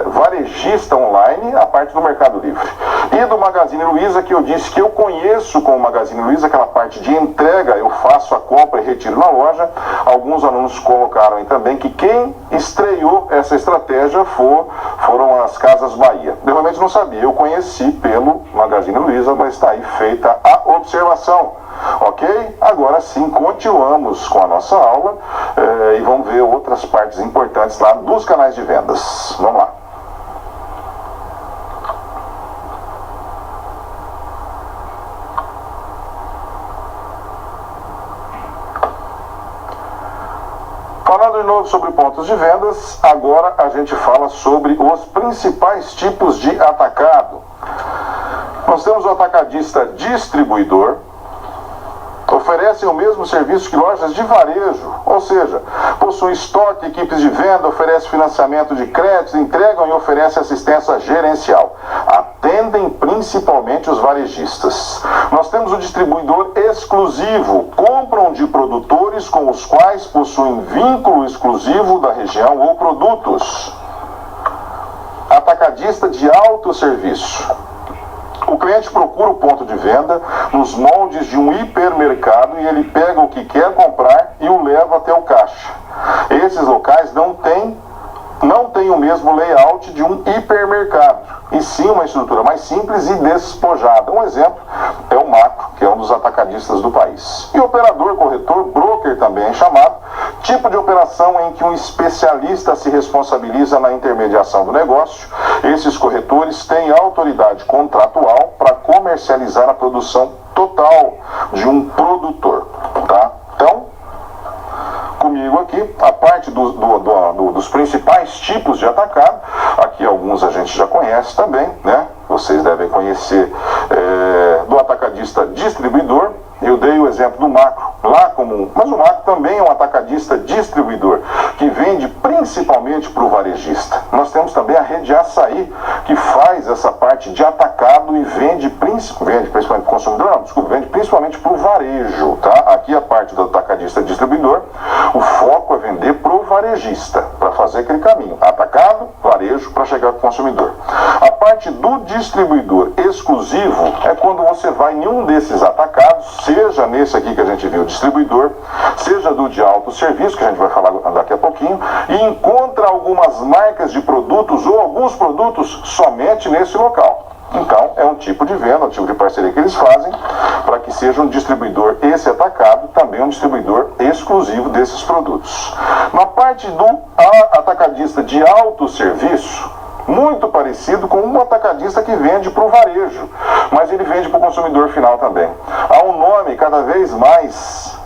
varejista online, a parte do Mercado Livre. E do Magazine Luiza, que eu disse que eu conheço com o Magazine Luiza, aquela parte de entrega, eu faço a compra e retiro na loja. Alguns alunos colocaram aí também que quem estreou essa estratégia foram as Casas Bahia. Eu realmente não sabia, eu conheci pelo Magazine Luiza, mas está aí feita a observação. Ok? Agora sim, continuamos com a nossa aula e vamos ver outras partes importantes lá dos canais de vendas. Vamos lá. Falando de novo sobre pontos de vendas, agora a gente fala sobre os principais tipos de atacado. Nós temos o atacadista distribuidor, oferecem o mesmo serviço que lojas de varejo, ou seja, possuem estoque, equipes de venda, oferecem financiamento de créditos, entregam e oferecem assistência gerencial. Atendem principalmente os varejistas. Nós temos o distribuidor exclusivo, compram de produtores com os quais possuem vínculo exclusivo da região ou produtos. Atacadista de autosserviço. O cliente procura o ponto de venda nos moldes de um hipermercado e ele pega o que quer comprar e o leva até o caixa. Esses locais não têm o mesmo layout de um hipermercado, e sim uma estrutura mais simples e despojada. Um exemplo é o Macro, que é um dos atacadistas do país. E operador, corretor, broker também é chamado, tipo de operação em que um especialista se responsabiliza na intermediação do negócio. Esses corretores têm autoridade contratual para comercializar a produção total de um produtor, tá? Então, comigo aqui, a parte dos principais tipos de atacado, aqui alguns a gente já conhece também, né? Vocês devem conhecer do atacadista distribuidor. Eu dei o exemplo do Macro lá como mas o Macro também é um atacadista distribuidor, que vende principalmente principalmente para o varejista. Nós temos também a rede Açaí, que faz essa parte de atacado e vende principalmente para o consumidor, não, desculpa, vende principalmente para o varejo, tá? Aqui a parte do atacadista distribuidor, o foco é vender para o varejista, para fazer aquele caminho, atacado, varejo, para chegar ao consumidor. A parte do distribuidor exclusivo é quando você vai em um desses atacados, seja nesse aqui que a gente viu, distribuidor, seja do de autosserviço, que a gente vai falar daqui a pouquinho, e encontra algumas marcas de produtos ou alguns produtos somente nesse local. Então, é um tipo de venda, um tipo de parceria que eles fazem para que seja um distribuidor, esse atacado, também um distribuidor exclusivo desses produtos. Na parte do atacadista de autosserviço, muito parecido com um atacadista que vende para o varejo, mas ele vende para o consumidor final também. Há um nome cada vez mais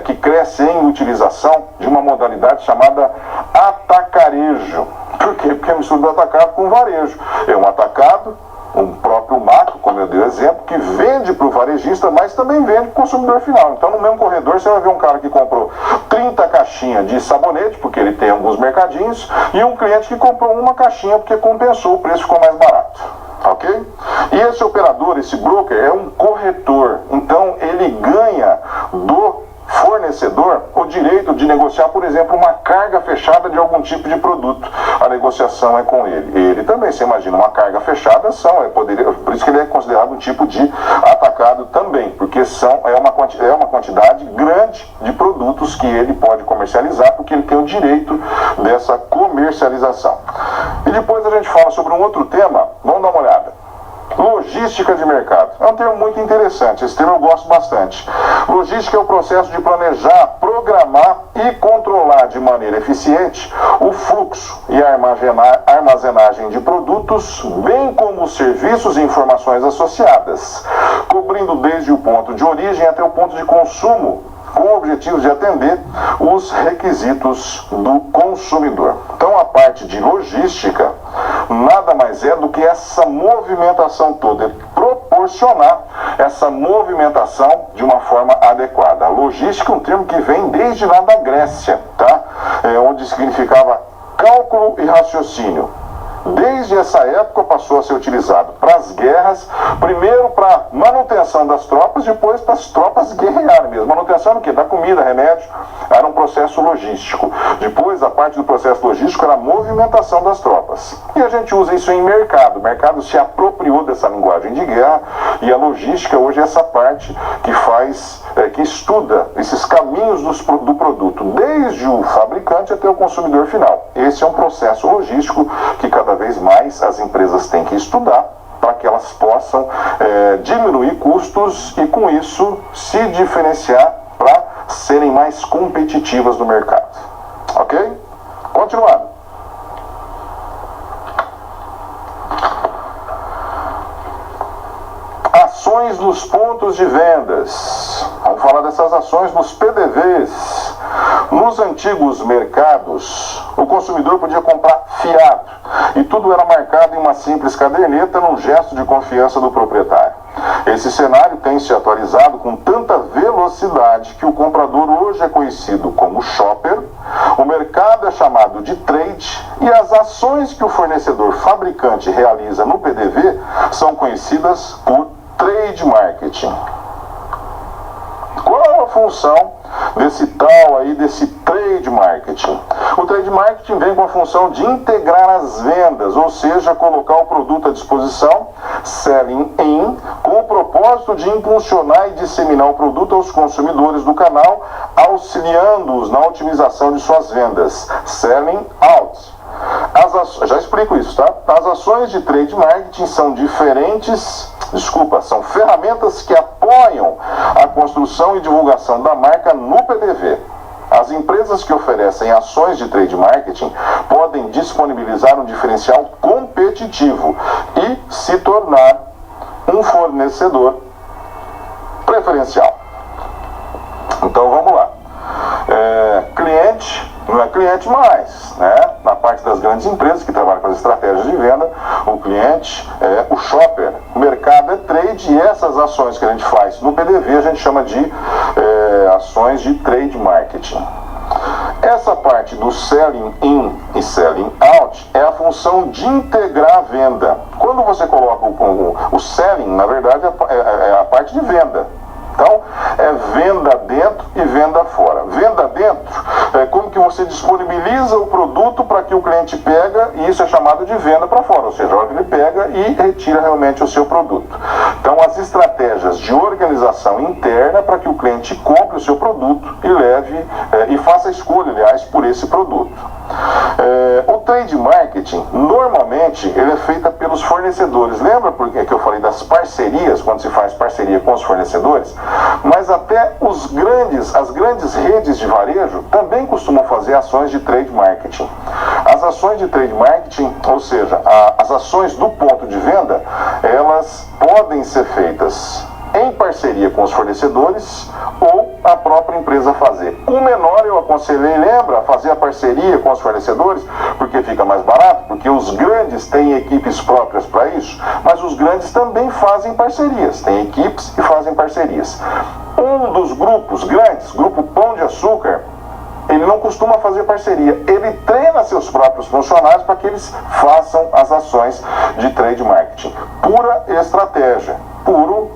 que cresce em utilização de uma modalidade chamada atacarejo. Por quê? Porque é mistura do atacado com o varejo. É um atacado, um próprio macro, como eu dei o exemplo, que vende para o varejista, mas também vende para o consumidor final. Então, no mesmo corredor, você vai ver um cara que comprou 30 caixinhas de sabonete, porque ele tem alguns mercadinhos, e um cliente que comprou uma caixinha porque compensou, o preço ficou mais barato. Ok? E esse operador, esse broker, é um corretor. Então, ele ganha do fornecedor o direito de negociar, por exemplo, uma carga fechada de algum tipo de produto. A negociação é com ele. Ele também, você imagina, uma carga fechada por isso que ele é considerado um tipo de atacado também, porque é uma quantidade grande de produtos que ele pode comercializar, porque ele tem o direito dessa comercialização. E depois a gente fala sobre um outro tema, vamos dar uma olhada. Logística de mercado. É um termo muito interessante, esse termo eu gosto bastante. Logística é o processo de planejar, programar e controlar de maneira eficiente o fluxo e a armazenagem de produtos, bem como os serviços e informações associadas, cobrindo desde o ponto de origem até o ponto de consumo, com o objetivo de atender os requisitos do consumidor. Então, a parte de logística nada mais é do que essa movimentação toda, proporcionar essa movimentação de uma forma adequada. A logística é um termo que vem desde lá da Grécia, tá? Onde significava cálculo e raciocínio. Desde essa época passou a ser utilizado para as guerras, primeiro para manutenção das tropas, depois para as tropas guerrearem mesmo. Manutenção do quê? Da comida, remédio, era um processo logístico. Depois a parte do processo logístico era a movimentação das tropas. E a gente usa isso em mercado. O mercado se apropriou dessa linguagem de guerra e a logística hoje é essa parte que estuda esses caminhos do produto, desde o fabricante até o consumidor final. Esse é um processo logístico que cada vez mais as empresas têm que estudar para que elas possam diminuir custos e com isso se diferenciar para serem mais competitivas no mercado. Ok? Continuando. Ações nos pontos de vendas. Vamos falar dessas ações nos PDVs. Nos antigos mercados, o consumidor podia comprar fiado e tudo era marcado em uma simples caderneta num gesto de confiança do proprietário. Esse cenário tem se atualizado com tanta velocidade que o comprador hoje é conhecido como shopper, o mercado é chamado de trade e as ações que o fornecedor fabricante realiza no PDV são conhecidas por trade marketing. Qual é a função desse trade marketing? O trade marketing vem com a função de integrar as vendas, ou seja, colocar o produto à disposição, selling in, com o propósito de impulsionar e disseminar o produto aos consumidores do canal, auxiliando-os na otimização de suas vendas, selling out. Já explico isso, tá? As ações de trade marketing são são ferramentas que apoiam a construção e divulgação da marca no PDV. As empresas que oferecem ações de trade marketing podem disponibilizar um diferencial competitivo e se tornar um fornecedor preferencial. Então vamos lá. Cliente não é cliente mais, né? Na parte das grandes empresas que trabalham com as estratégias de venda, o cliente é o shopper, o mercado é trade e essas ações que a gente faz no PDV a gente chama de ações de trade marketing. Essa parte do selling in e selling out é a função de integrar a venda. Quando você coloca o selling, na verdade, é a parte de venda. Então, é venda dentro e venda fora. Venda dentro é como que você disponibiliza o produto para que o cliente pega, e isso é chamado de venda para fora, ou seja, a hora que ele pega e retira realmente o seu produto. Então, as estratégias de organização interna para que o cliente compre o seu produto e leve e faça a escolha, aliás, por esse produto. O trade marketing, normalmente, ele é feito pelos fornecedores. Lembra porque que eu falei das parcerias, quando se faz parceria com os fornecedores? Mas até as grandes redes de varejo também costumam fazer ações de trade marketing. As ações de trade marketing, ou seja, as ações do ponto de venda, elas podem ser feitas em parceria com os fornecedores ou a própria empresa fazer. O menor eu aconselhei, lembra, fazer a parceria com os fornecedores, porque fica mais barato, porque os grandes têm equipes próprias para isso, mas os grandes também fazem parcerias, têm equipes e fazem parcerias. Um dos grupos grandes, Grupo Pão de Açúcar, ele não costuma fazer parceria, ele treina seus próprios funcionários para que eles façam as ações de trade marketing. Pura estratégia, puro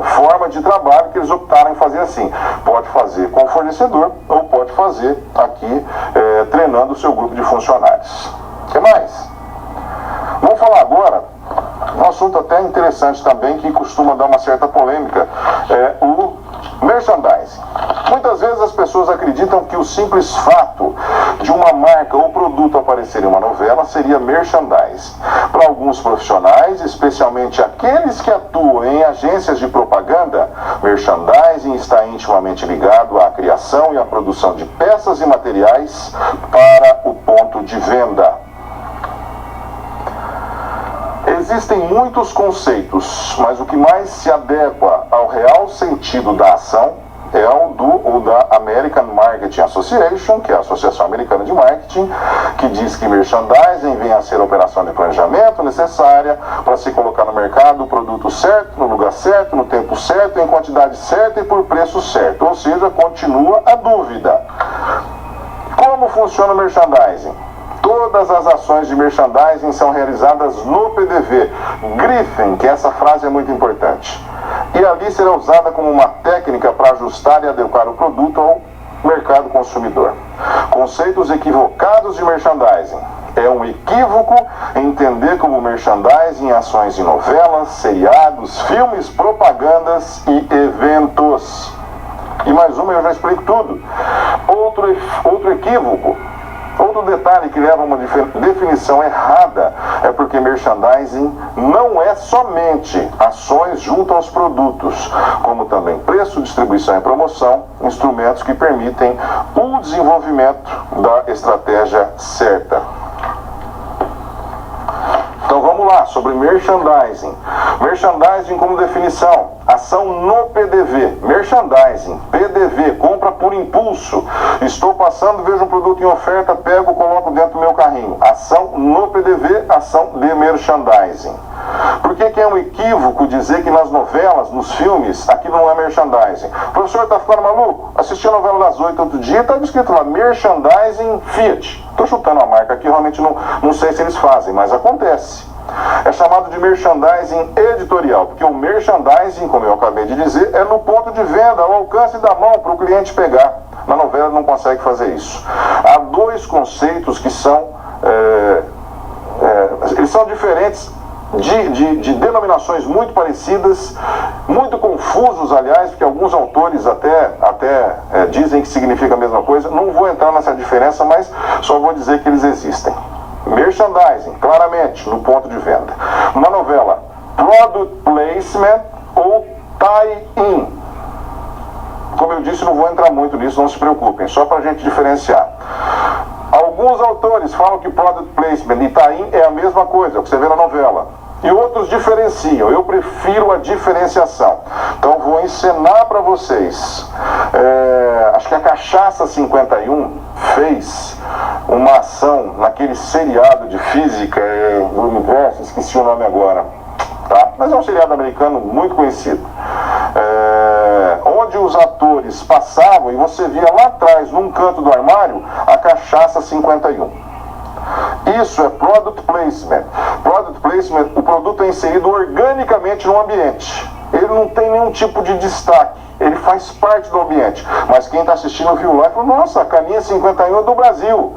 forma de trabalho que eles optaram em fazer assim. Pode fazer com o fornecedor ou pode fazer aqui treinando o seu grupo de funcionários. O que mais? Vamos falar agora um assunto até interessante também que costuma dar uma certa polêmica, o merchandising. Muitas vezes as pessoas acreditam que o simples fato de uma marca ou produto aparecer em uma novela seria merchandising. Para alguns profissionais, especialmente aqueles que atuam em agências de propaganda, merchandising está intimamente ligado à criação e à produção de peças e materiais para o ponto de venda. Existem muitos conceitos, mas o que mais se adequa ao real sentido da ação é o da American Marketing Association, que é a Associação Americana de Marketing, que diz que merchandising vem a ser a operação de planejamento necessária para se colocar no mercado o produto certo, no lugar certo, no tempo certo, em quantidade certa e por preço certo. Ou seja, continua a dúvida. Como funciona o merchandising? Todas as ações de merchandising são realizadas no PDV. Grifem, que essa frase é muito importante. E ali será usada como uma técnica para ajustar e adequar o produto ao mercado consumidor. Conceitos equivocados de merchandising. É um equívoco entender como merchandising ações em novelas, seriados, filmes, propagandas e eventos. E mais uma, eu já explico tudo. Outro equívoco. Outro detalhe que leva a uma definição errada é porque merchandising não é somente ações junto aos produtos, como também preço, distribuição e promoção, instrumentos que permitem o desenvolvimento da estratégia certa. Então vamos lá, sobre merchandising. Merchandising como definição: ação no PDV. Merchandising, PDV, compra por impulso. Estou passando, vejo um produto em oferta, pego, coloco dentro do meu carrinho. Ação no PDV, ação de merchandising. Por que é um equívoco dizer que nas novelas, nos filmes, aquilo não é merchandising? O professor está ficando maluco? Assisti a novela das 8 outro dia, estava escrito lá, merchandising Fiat. Estou chutando a marca aqui, realmente não sei se eles fazem, mas acontece. É chamado de merchandising editorial, porque o merchandising, como eu acabei de dizer, é no ponto de venda, ao alcance da mão para o cliente pegar. Na novela não consegue fazer isso. Há dois conceitos que são eles são diferentes, de denominações muito parecidas, muito confusos, aliás, porque alguns autores até dizem que significa a mesma coisa. Não vou entrar nessa diferença, mas só vou dizer que eles existem. Merchandising, claramente, no ponto de venda. Na novela, product placement ou tie-in. Como eu disse, não vou entrar muito nisso, não se preocupem, só para a gente diferenciar. Alguns autores falam que product placement e tie-in é a mesma coisa, o que você vê na novela. E outros diferenciam, eu prefiro a diferenciação. Então vou ensinar para vocês. Acho que a Cachaça 51 fez uma ação naquele seriado de física do universo, esqueci o nome agora, tá? Mas é um seriado americano muito conhecido, onde os atores passavam e você via lá atrás, num canto do armário, a cachaça 51. Isso é product placement. Product placement, o produto é inserido organicamente no ambiente. Ele não tem nenhum tipo de destaque. Ele faz parte do ambiente. Mas quem está assistindo viu lá e falou, nossa, a caninha 51 é do Brasil.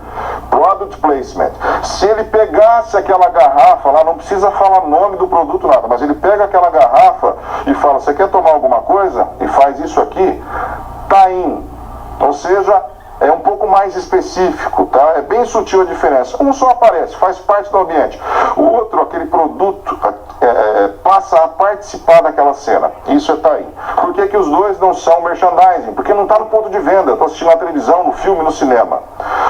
Product placement. Se ele pegasse aquela garrafa lá, não precisa falar nome do produto, nada, mas ele pega aquela garrafa e fala, você quer tomar alguma coisa? E faz isso aqui, tá in. Ou seja, é um pouco mais específico, tá? É bem sutil a diferença. Um só aparece, faz parte do ambiente. O outro, aquele produto, passa a participar daquela cena. Isso é tie-in. Por que que os dois não são merchandising? Porque não está no ponto de venda. Estou assistindo na televisão, no filme, no cinema.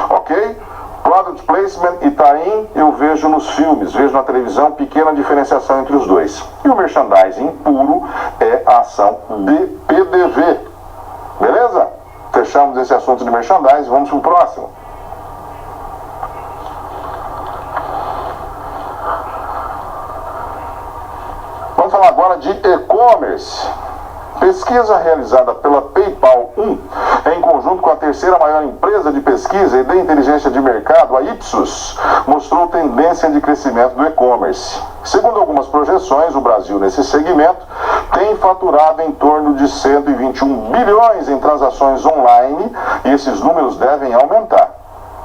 Ok? Product placement e tie-in eu vejo nos filmes, vejo na televisão, pequena diferenciação entre os dois. E o merchandising puro é a ação de PDV. Beleza? Fechamos esse assunto de merchandising, vamos para o próximo. Vamos falar agora de e-commerce. Pesquisa realizada pela PayPal 1, em conjunto com a terceira maior empresa de pesquisa e de inteligência de mercado, a Ipsos, mostrou tendência de crescimento do e-commerce. Segundo algumas projeções, o Brasil, nesse segmento, tem faturado em torno de 121 bilhões em transações online e esses números devem aumentar.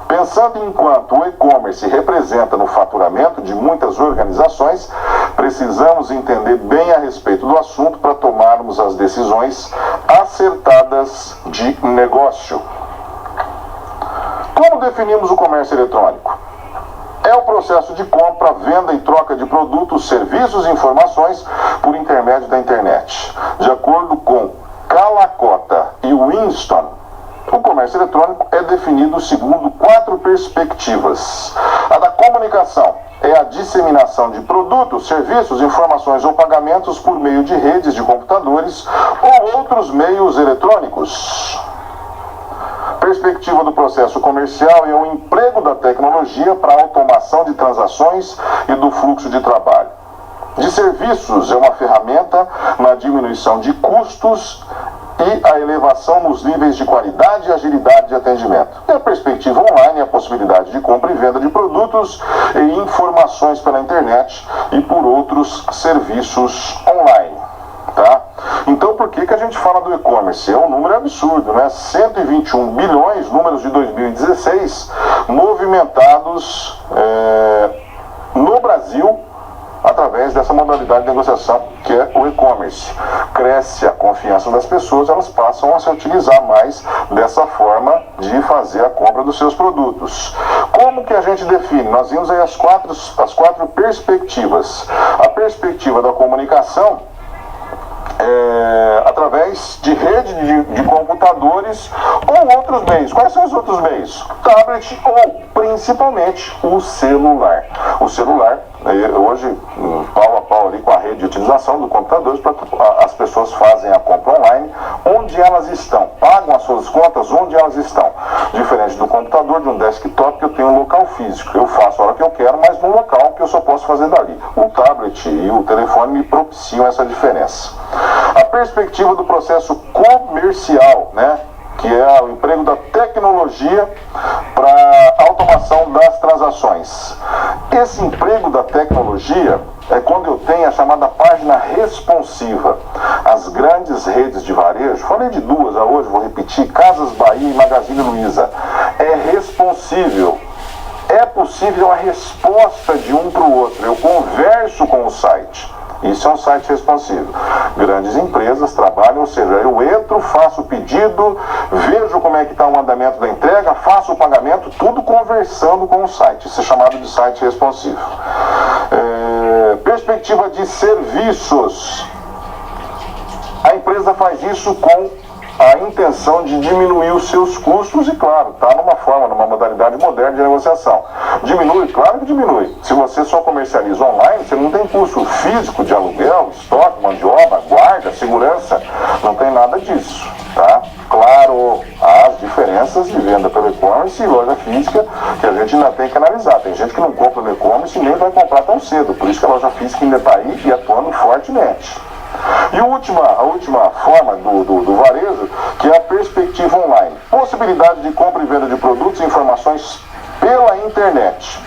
Pensando em quanto o e-commerce representa no faturamento de muitas organizações, precisamos entender bem a respeito do assunto para tomarmos as decisões acertadas de negócio. Como definimos o comércio eletrônico? É o processo de compra, venda e troca de produtos, serviços e informações por intermédio da internet. De acordo com Calacota e Winston, o comércio eletrônico é definido segundo 4 perspectivas. A da comunicação é a disseminação de produtos, serviços, informações ou pagamentos por meio de redes de computadores ou outros meios eletrônicos. Perspectiva do processo comercial é o emprego da tecnologia para a automação de transações e do fluxo de trabalho. De serviços é uma ferramenta na diminuição de custos e a elevação nos níveis de qualidade e agilidade de atendimento. E a perspectiva online é a possibilidade de compra e venda de produtos e informações pela internet e por outros serviços online. Tá? Então por que a gente fala do e-commerce? É um número absurdo, né? 121 bilhões, números de 2016, movimentados no Brasil através dessa modalidade de negociação que é o e-commerce. Cresce a confiança das pessoas, elas passam a se utilizar mais dessa forma de fazer a compra dos seus produtos. Como que a gente define? Nós vimos aí as quatro perspectivas. A perspectiva da comunicação através de rede de computadores ou outros meios. Quais são os outros meios? Tablet ou, principalmente, o celular. O celular, hoje, pau a pau ali com a rede de utilização do computador, as pessoas fazem a compra online onde elas estão, pagam as suas contas onde elas estão. Diferente do computador, de um desktop, que eu tenho um local físico. Eu faço a hora que eu quero, mas num local que eu só posso fazer dali. O tablet e o telefone me propiciam essa diferença. A perspectiva do processo comercial, né, que é o emprego da tecnologia para automação das transações. Esse emprego da tecnologia é quando eu tenho a chamada página responsiva. As grandes redes de varejo, falei de duas hoje, vou repetir, Casas Bahia e Magazine Luiza, é responsível. É possível a resposta de um para o outro. Eu converso com o site. Isso é um site responsivo. Grandes empresas trabalham, ou seja, eu entro, faço o pedido, vejo como é que está o andamento da entrega, faço o pagamento, tudo conversando com o site. Isso é chamado de site responsivo. Perspectiva de serviços. A empresa faz isso com a intenção de diminuir os seus custos e, claro, está numa modalidade moderna de negociação. Diminui? Claro que diminui. Se você só comercializa online, você não tem custo físico de aluguel, estoque, mão de obra, guarda, segurança, não tem nada disso, tá? Claro, há as diferenças de venda pelo e-commerce e loja física que a gente ainda tem que analisar. Tem gente que não compra no e-commerce e nem vai comprar tão cedo, por isso que a loja física ainda está aí e atuando fortemente. E a última forma do varejo, que é a perspectiva online. Possibilidade de compra e venda de produtos e informações pela internet.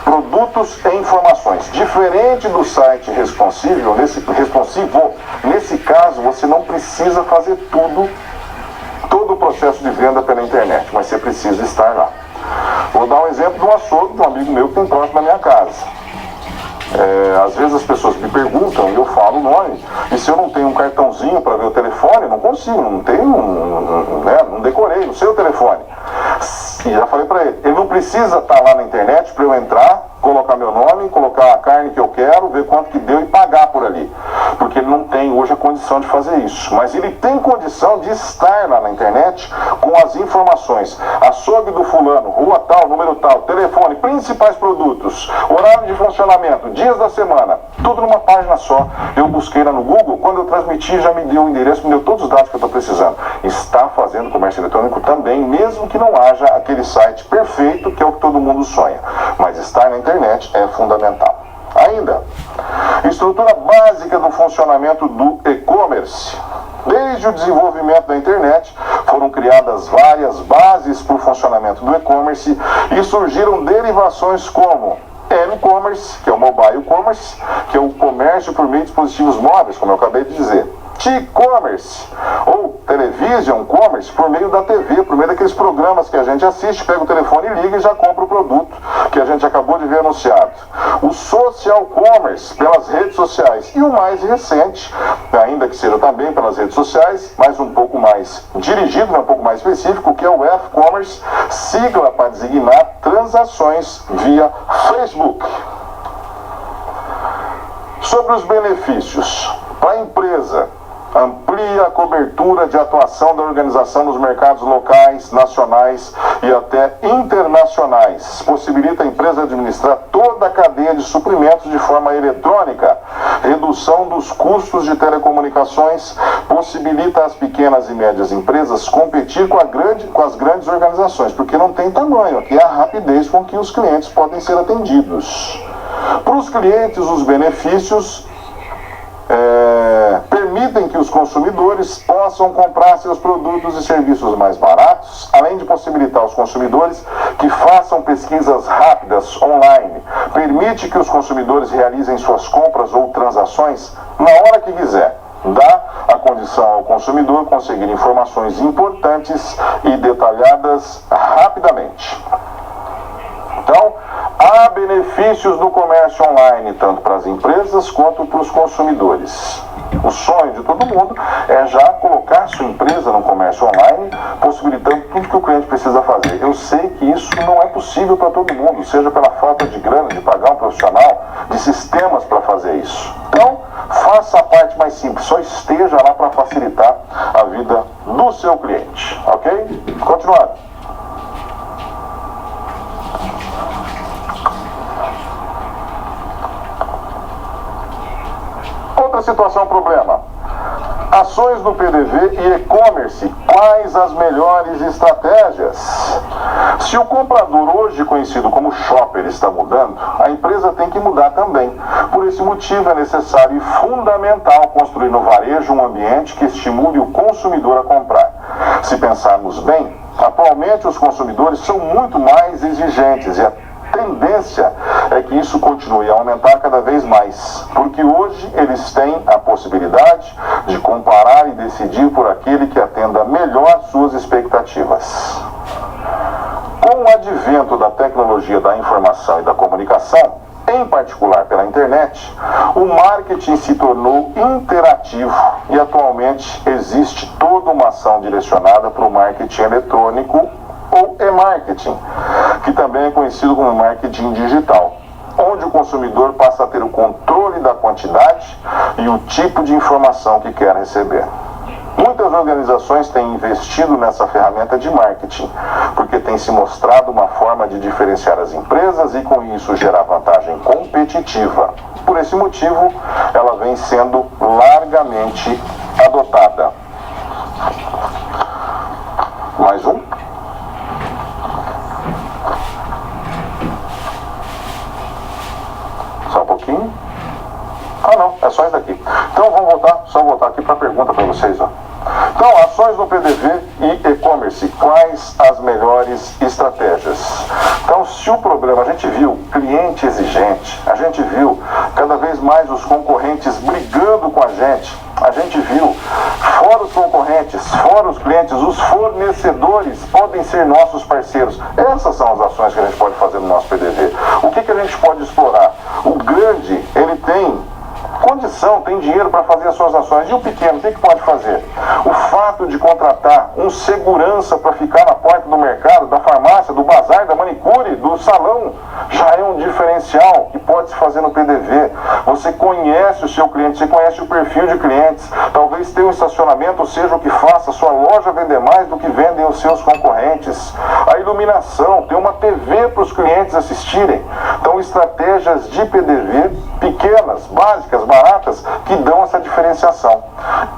Produtos e informações. Diferente do site responsivo, nesse caso você não precisa fazer todo o processo de venda pela internet, mas você precisa estar lá. Vou dar um exemplo de um açougue de um amigo meu que tem próximo da minha casa. Às vezes as pessoas me perguntam e eu falo o nome, e se eu não tenho um cartãozinho para ver o telefone, eu não consigo, não tenho, não decorei, não sei o telefone. E já falei para ele não precisa estar lá na internet para eu entrar, colocar meu nome, colocar a carne que eu quero, ver quanto que deu e pagar por ali. Porque ele não tem hoje a condição de fazer isso. Mas ele tem condição de estar lá na internet com as informações. Açougue do fulano, rua tal, número tal, telefone, principais produtos, horário de funcionamento, dias da semana, tudo numa página só. Eu busquei lá no Google, quando eu transmiti já me deu o endereço, me deu todos os dados que eu estou precisando. Está fazendo comércio eletrônico também, mesmo que não haja aquele site perfeito que é o que todo mundo sonha. Mas estar na internet é fundamental. Ainda, estrutura básica do funcionamento do e-commerce. Desde o desenvolvimento da internet, foram criadas várias bases para o funcionamento do e-commerce e surgiram derivações como m-commerce, que é o mobile commerce, que é o comércio por meio de dispositivos móveis, como eu acabei de dizer. T-commerce, ou television commerce, por meio da TV, por meio daqueles programas que a gente assiste, pega o telefone e liga e já compra o produto que a gente acabou de ver anunciado. O social commerce, pelas redes sociais. E o mais recente, ainda que seja também pelas redes sociais, mas um pouco mais dirigido, um pouco mais específico, que é o F-commerce, sigla para designar transações via Facebook. Sobre os benefícios, para a empresa, amplia a cobertura de atuação da organização nos mercados locais, nacionais e até internacionais. Possibilita a empresa administrar toda a cadeia de suprimentos de forma eletrônica. Redução dos custos de telecomunicações. Possibilita às pequenas e médias empresas competir com as grandes organizações, porque não tem tamanho. Aqui é a rapidez com que os clientes podem ser atendidos. Para os clientes, os benefícios permitem que os consumidores possam comprar seus produtos e serviços mais baratos, além de possibilitar aos consumidores que façam pesquisas rápidas online. Permite que os consumidores realizem suas compras ou transações na hora que quiser. Dá a condição ao consumidor conseguir informações importantes e detalhadas rapidamente. Então, há benefícios do comércio online, tanto para as empresas quanto para os consumidores. O sonho de todo mundo é já colocar sua empresa no comércio online, possibilitando tudo que o cliente precisa fazer. Eu sei que isso não é possível para todo mundo, seja pela falta de grana, de pagar um profissional, de sistemas para fazer isso. Então, faça a parte mais simples, só esteja lá para facilitar a vida do seu cliente, ok? Continuando. Outra situação, problema. Ações do PDV e e-commerce, quais as melhores estratégias? Se o comprador, hoje conhecido como shopper, está mudando, a empresa tem que mudar também. Por esse motivo é necessário e fundamental construir no varejo um ambiente que estimule o consumidor a comprar. Se pensarmos bem, atualmente os consumidores são muito mais exigentes e a tendência é que isso continue a aumentar cada vez mais, porque hoje eles têm a possibilidade de comparar e decidir por aquele que atenda melhor suas expectativas. Com o advento da tecnologia da informação e da comunicação, em particular pela internet, o marketing se tornou interativo e atualmente existe toda uma ação direcionada para o marketing eletrônico ou e-marketing, que também é conhecido como marketing digital, onde o consumidor passa a ter o controle da quantidade e o tipo de informação que quer receber. Muitas organizações têm investido nessa ferramenta de marketing, porque tem se mostrado uma forma de diferenciar as empresas e com isso gerar vantagem competitiva. Por esse motivo, ela vem sendo largamente adotada. Mais um. Só um pouquinho. Ah não, é só isso daqui. Então vamos voltar, só voltar aqui para a pergunta para vocês. Ó. Então, ações no PDV e e-commerce, quais as melhores estratégias? Então, se o problema, a gente viu cliente exigente, a gente viu cada vez mais os concorrentes brigando com a gente viu, fora os concorrentes, fora os clientes, os fornecedores podem ser nossos parceiros. Essas são as ações que a gente pode fazer no nosso PDV. O que a gente pode explorar? O grande, ele tem condição, tem dinheiro para fazer as suas ações. E o pequeno, o que pode fazer? O fato de contratar um segurança para ficar na porta do mercado, da farmácia, do bazar, da manicure, do salão, já é um diferencial que pode se fazer no PDV. Você conhece o seu cliente, você conhece o perfil de clientes. Talvez ter um estacionamento seja o que faça a sua loja vender mais do que vendem os seus concorrentes. A iluminação, ter uma TV para os clientes assistirem. Então, estratégias de PDV pequenas, básicas, baratas, que dão essa diferenciação.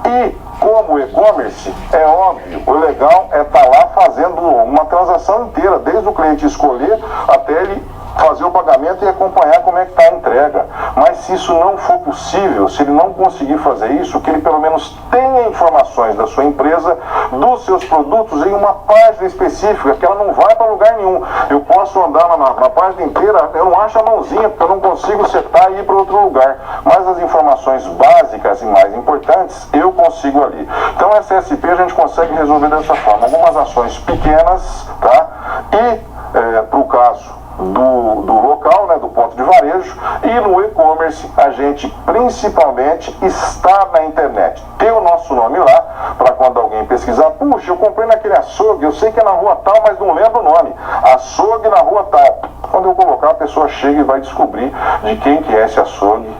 E, como e-commerce, é óbvio, o legal é estar lá fazendo uma transação inteira, desde o cliente escolher até ele fazer o pagamento e acompanhar como é que está a entrega. Mas se isso não for possível, se ele não conseguir fazer isso, que ele pelo menos tenha informações da sua empresa, dos seus produtos em uma página específica, que ela não vai para lugar nenhum. Eu posso andar na página inteira, eu não acho a mãozinha, porque eu não consigo setar e ir para outro lugar. Mas as informações básicas e mais importantes, eu consigo ali. Então, essa SP a gente consegue resolver dessa forma. Algumas ações pequenas, tá? E, para o caso do local, né, do ponto de varejo, e no e-commerce a gente principalmente está na internet. Tem o nosso nome lá, para quando alguém pesquisar, puxa, eu comprei naquele açougue, eu sei que é na rua tal, mas não lembro o nome. Açougue na rua tal. Quando eu colocar, a pessoa chega e vai descobrir de quem que é esse açougue,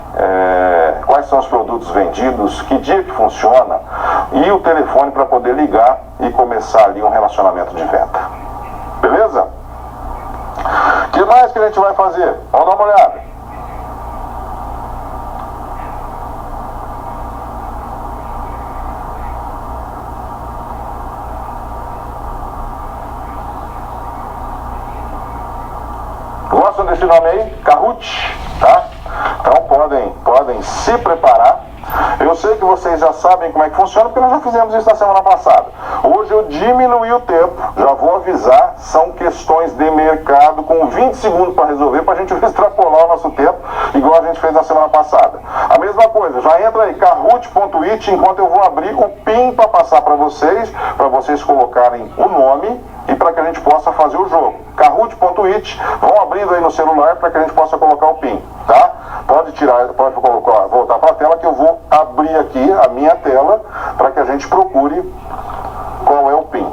quais são os produtos vendidos, que dia que funciona, e o telefone para poder ligar e começar ali um relacionamento de venda. Beleza? O que mais que a gente vai fazer? Vamos dar uma olhada. Gostam desse nome aí? Kahoot, tá? Então podem se preparar. Eu sei que vocês já sabem como é que funciona, porque nós já fizemos isso na semana passada. Hoje eu diminuí o tempo, já vou avisar, são questões de mercado com 20 segundos para resolver, para a gente extrapolar o nosso tempo, igual a gente fez na semana passada. A mesma coisa, já entra aí, kahoot.it, enquanto eu vou abrir o PIN para passar para vocês colocarem o nome e para que a gente possa fazer o jogo. Kahoot.it, vão abrindo aí no celular para que a gente possa colocar o PIN, tá? Pode colocar, voltar para a tela que eu vou abrir aqui a minha tela para que a gente procure qual é o PIN.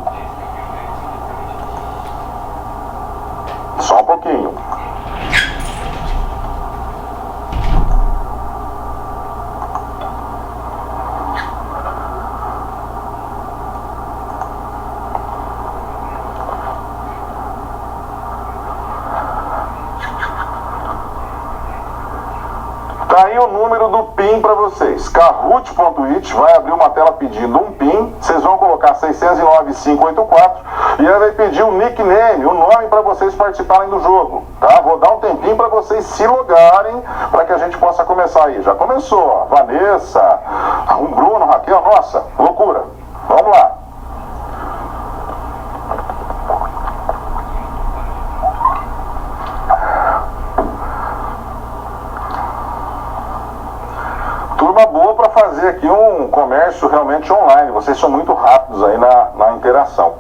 Só um pouquinho. Tá aí o número do PIN para vocês. Kahoot.it vai abrir uma tela pedindo um PIN. Vocês vão colocar 609-584 e ela vai pedir o nickname, o nome para vocês participarem do jogo. Tá? Vou dar um tempinho para vocês se logarem para que a gente possa começar aí. Já começou, ó. Vanessa, o Bruno, Raquel, nossa, loucura. Vamos lá. Turma boa para fazer aqui um comércio realmente online. Vocês são muito rápidos aí na interação.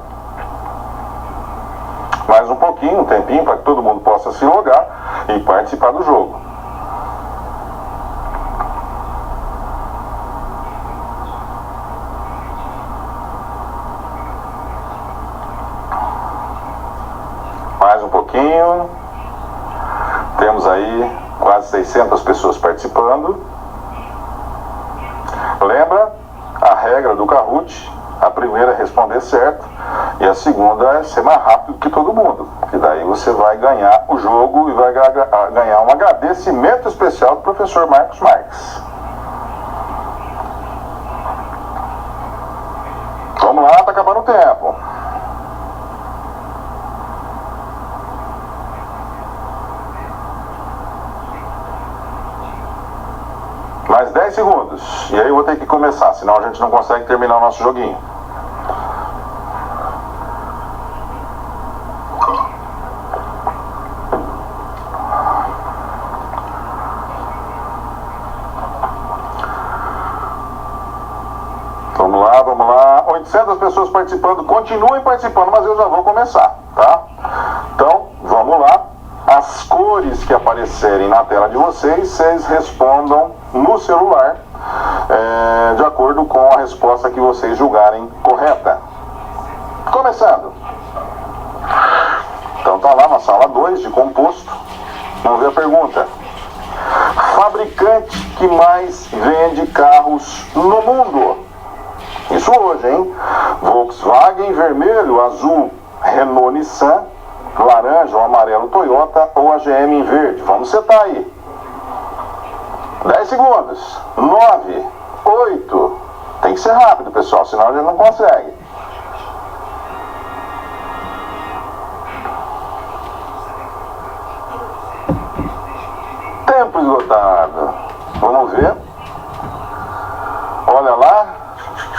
Mais um pouquinho, um tempinho para que todo mundo possa se logar e participar do jogo. Mais um pouquinho. Temos aí quase 600 pessoas participando. Lembra a regra do Kahoot? A primeira é responder certo e a segunda é ser mais rápido que todo mundo. Que daí você vai ganhar o jogo e vai ganhar um agradecimento especial do professor Marcos Marques. Vamos lá, tá acabando o tempo. Mais 10 segundos. E aí eu vou ter que começar, senão a gente não consegue terminar o nosso joguinho. Vamos lá. 800 pessoas participando. Continuem participando, mas eu já vou começar, tá? Então, vamos lá. As cores que aparecerem na tela de vocês respondam no celular, de acordo com a resposta que vocês julgarem correta. Começando. Então tá lá na sala 2 de composto. Vamos ver a pergunta. Fabricante que mais vende carros no mundo? Isso hoje, hein? Volkswagen, vermelho, azul, Renault, Nissan, laranja ou amarelo, Toyota ou a GM em verde. Vamos setar aí. 10 segundos. 9, 8. Tem que ser rápido, pessoal, senão a gente não consegue. Tempo esgotado. Vamos ver. Olha lá.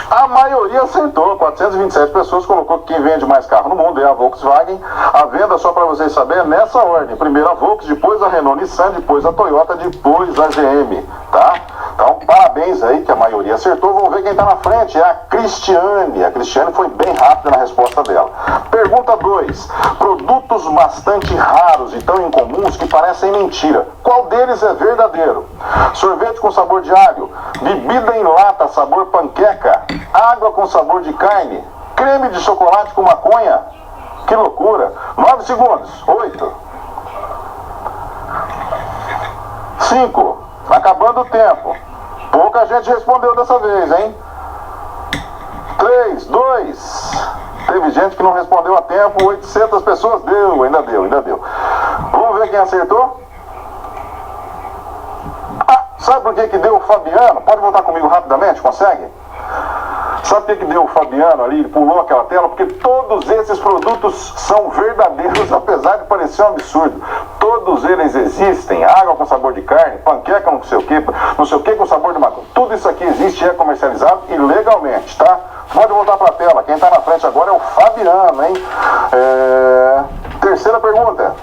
A maioria acertou. 427 pessoas colocou que quem vende mais carro no mundo é a Volkswagen. A venda, só para vocês saberem, é nessa ordem. Primeiro a Volks, depois a Renault, Nissan, depois a Toyota, depois a GM, tá? Então, parabéns aí que a maioria acertou. Vamos ver quem está na frente. É a Cristiane. A Cristiane foi bem rápida na resposta dela. Pergunta 2. Produtos bastante raros e tão incomuns que parecem mentira. Qual deles é verdadeiro? Sorvete com sabor de alho, bebida em lata sabor panqueca, água com sabor de carne, creme de chocolate com maconha. Que loucura. 9 segundos. 8. 5. Acabando o tempo. Pouca gente respondeu dessa vez, hein? 3, 2. Teve gente que não respondeu a tempo. 800 pessoas. Deu, ainda deu. Vamos ver quem acertou? Sabe por que deu o Fabiano? Pode voltar comigo rapidamente, consegue? Sabe por que deu o Fabiano ali? Ele pulou aquela tela? Porque todos esses produtos são verdadeiros, apesar de parecer um absurdo. Todos eles existem. Água com sabor de carne, panqueca não sei o que com sabor de maconha. Tudo isso aqui existe e é comercializado e legalmente, tá? Pode voltar para a tela. Quem está na frente agora é o Fabiano, hein? Terceira pergunta.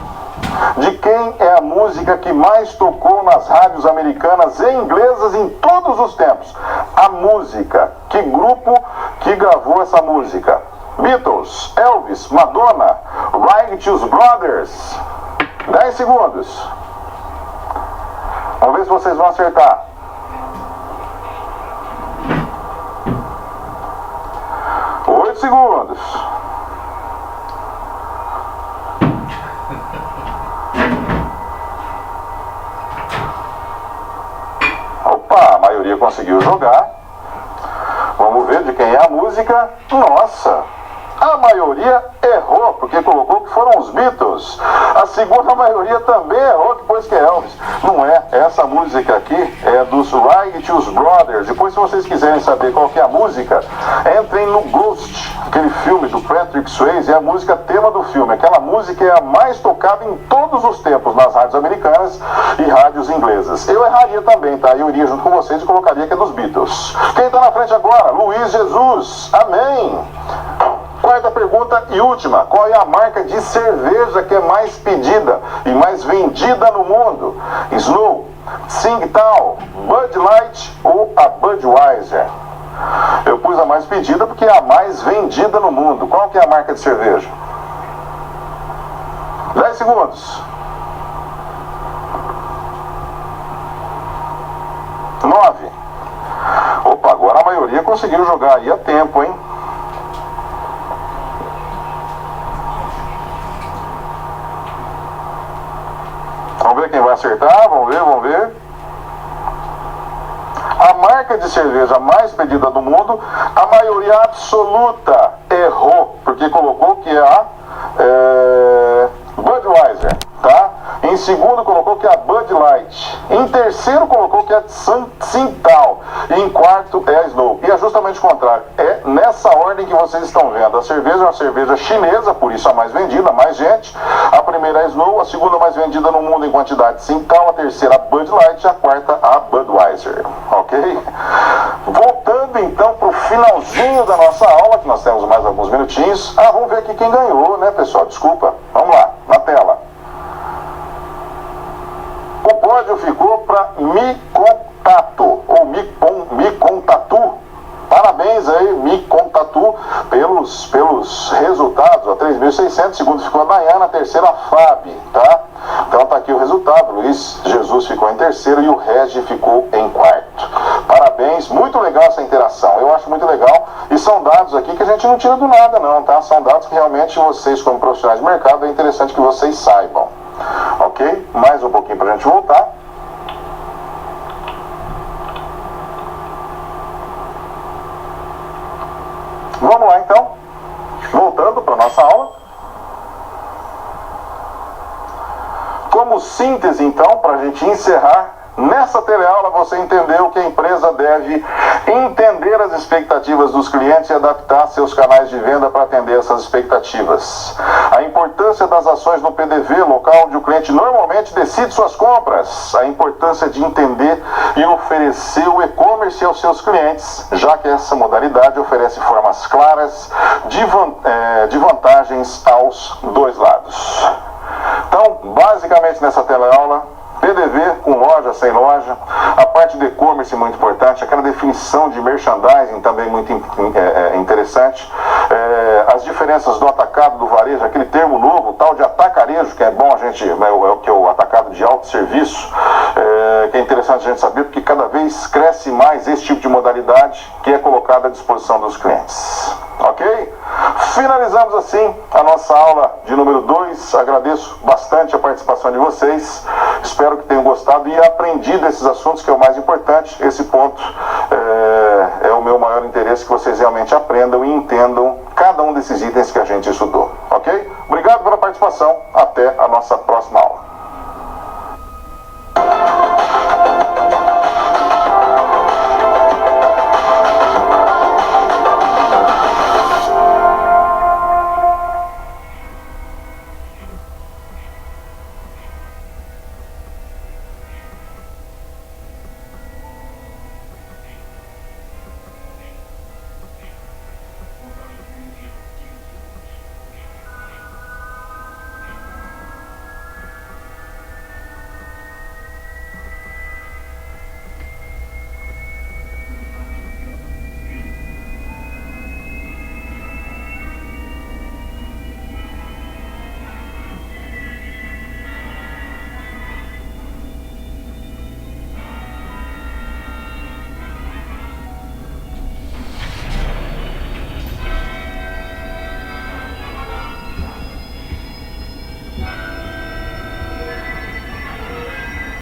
De quem é a música que mais tocou nas rádios americanas e inglesas em todos os tempos? A música. Que grupo que gravou essa música? Beatles, Elvis, Madonna, Righteous Brothers. 10 segundos. Vamos ver se vocês vão acertar. 8 segundos. Opa, a maioria conseguiu jogar. Vamos ver de quem é a música. Nossa, a maioria errou, porque colocou que foram os Beatles. A segunda maioria também errou, depois que é Elvis. Não é, essa música aqui é dos Righteous Brothers. Depois, se vocês quiserem saber qual que é a música, entrem no Ghost, aquele filme do Patrick Swayze, é a música tema do filme. Aquela música é a mais tocada em todos os tempos nas rádios americanas e rádios inglesas. Eu erraria também, tá? Eu iria junto com vocês e colocaria que é dos Beatles. Quem está na frente agora? Luiz Jesus. Amém. Quarta pergunta e última. Qual é a marca de cerveja que é mais pedida e mais vendida no mundo? Snow, Tsingtao, Bud Light ou a Budweiser? Eu pus a mais pedida porque é a mais vendida no mundo. Qual que é a marca de cerveja? 10 segundos. 9. Opa, agora a maioria conseguiu jogar aí a tempo, hein? Vamos ver quem vai acertar, vamos ver. A marca de cerveja mais pedida do mundo, a maioria absoluta errou, porque colocou que é a Budweiser, tá? Em segundo colocou que é a Bud Light. Em terceiro colocou que é a Tsingtao. E em quarto é a Snow. E é justamente o contrário. É nessa ordem que vocês estão vendo. A cerveja é uma cerveja chinesa, por isso a mais vendida, mais gente. A primeira é a Snow, a segunda mais vendida no mundo em quantidade Tsingtao, a terceira a Bud Light e a quarta a Budweiser. ok? Voltando então para o finalzinho da nossa aula, que nós temos mais alguns minutinhos. Vamos ver aqui quem ganhou, né, pessoal? Desculpa. Vamos lá, na tela. O pódio ficou para Mi Contato, ou Mi Contatu. Parabéns aí, Mi Contatu, pelos resultados. 3.600, segundo ficou a Dayana, a terceira a Fábio, tá? Então tá aqui o resultado. Luiz Jesus ficou em terceiro e o Regi ficou em quarto. Parabéns, muito legal essa interação. Eu acho muito legal. E são dados aqui que a gente não tira do nada, não, tá? São dados que realmente vocês, como profissionais de mercado, é interessante que vocês saibam. Ok? Mais um pouquinho pra gente voltar. Vamos lá então, voltando para a nossa aula. Como síntese então, para a gente encerrar, nessa teleaula você entendeu que a empresa deve entender as expectativas dos clientes e adaptar seus canais de venda para atender essas expectativas. A importância das ações no PDV, local onde o cliente normalmente decide suas compras. A importância de entender e oferecer o e-commerce aos seus clientes, já que essa modalidade oferece formas claras de vantagens aos dois lados. Então, basicamente nessa teleaula, PDV com loja, sem loja, a parte de e-commerce muito importante, aquela definição de merchandising também muito interessante, as diferenças do atacado, do varejo, aquele termo novo, tal de atacarejo, que é bom a gente, que é o atacado de alto serviço, que é interessante a gente saber, porque cada vez cresce mais esse tipo de modalidade que é colocada à disposição dos clientes. Ok? Finalizamos assim a nossa aula de número 2. Agradeço bastante a participação de vocês. Espero que tenham gostado e aprendido esses assuntos, que é o mais importante. Esse ponto é o meu maior interesse, que vocês realmente aprendam e entendam cada um desses itens que a gente estudou. Ok? Obrigado pela participação. Até a nossa próxima aula.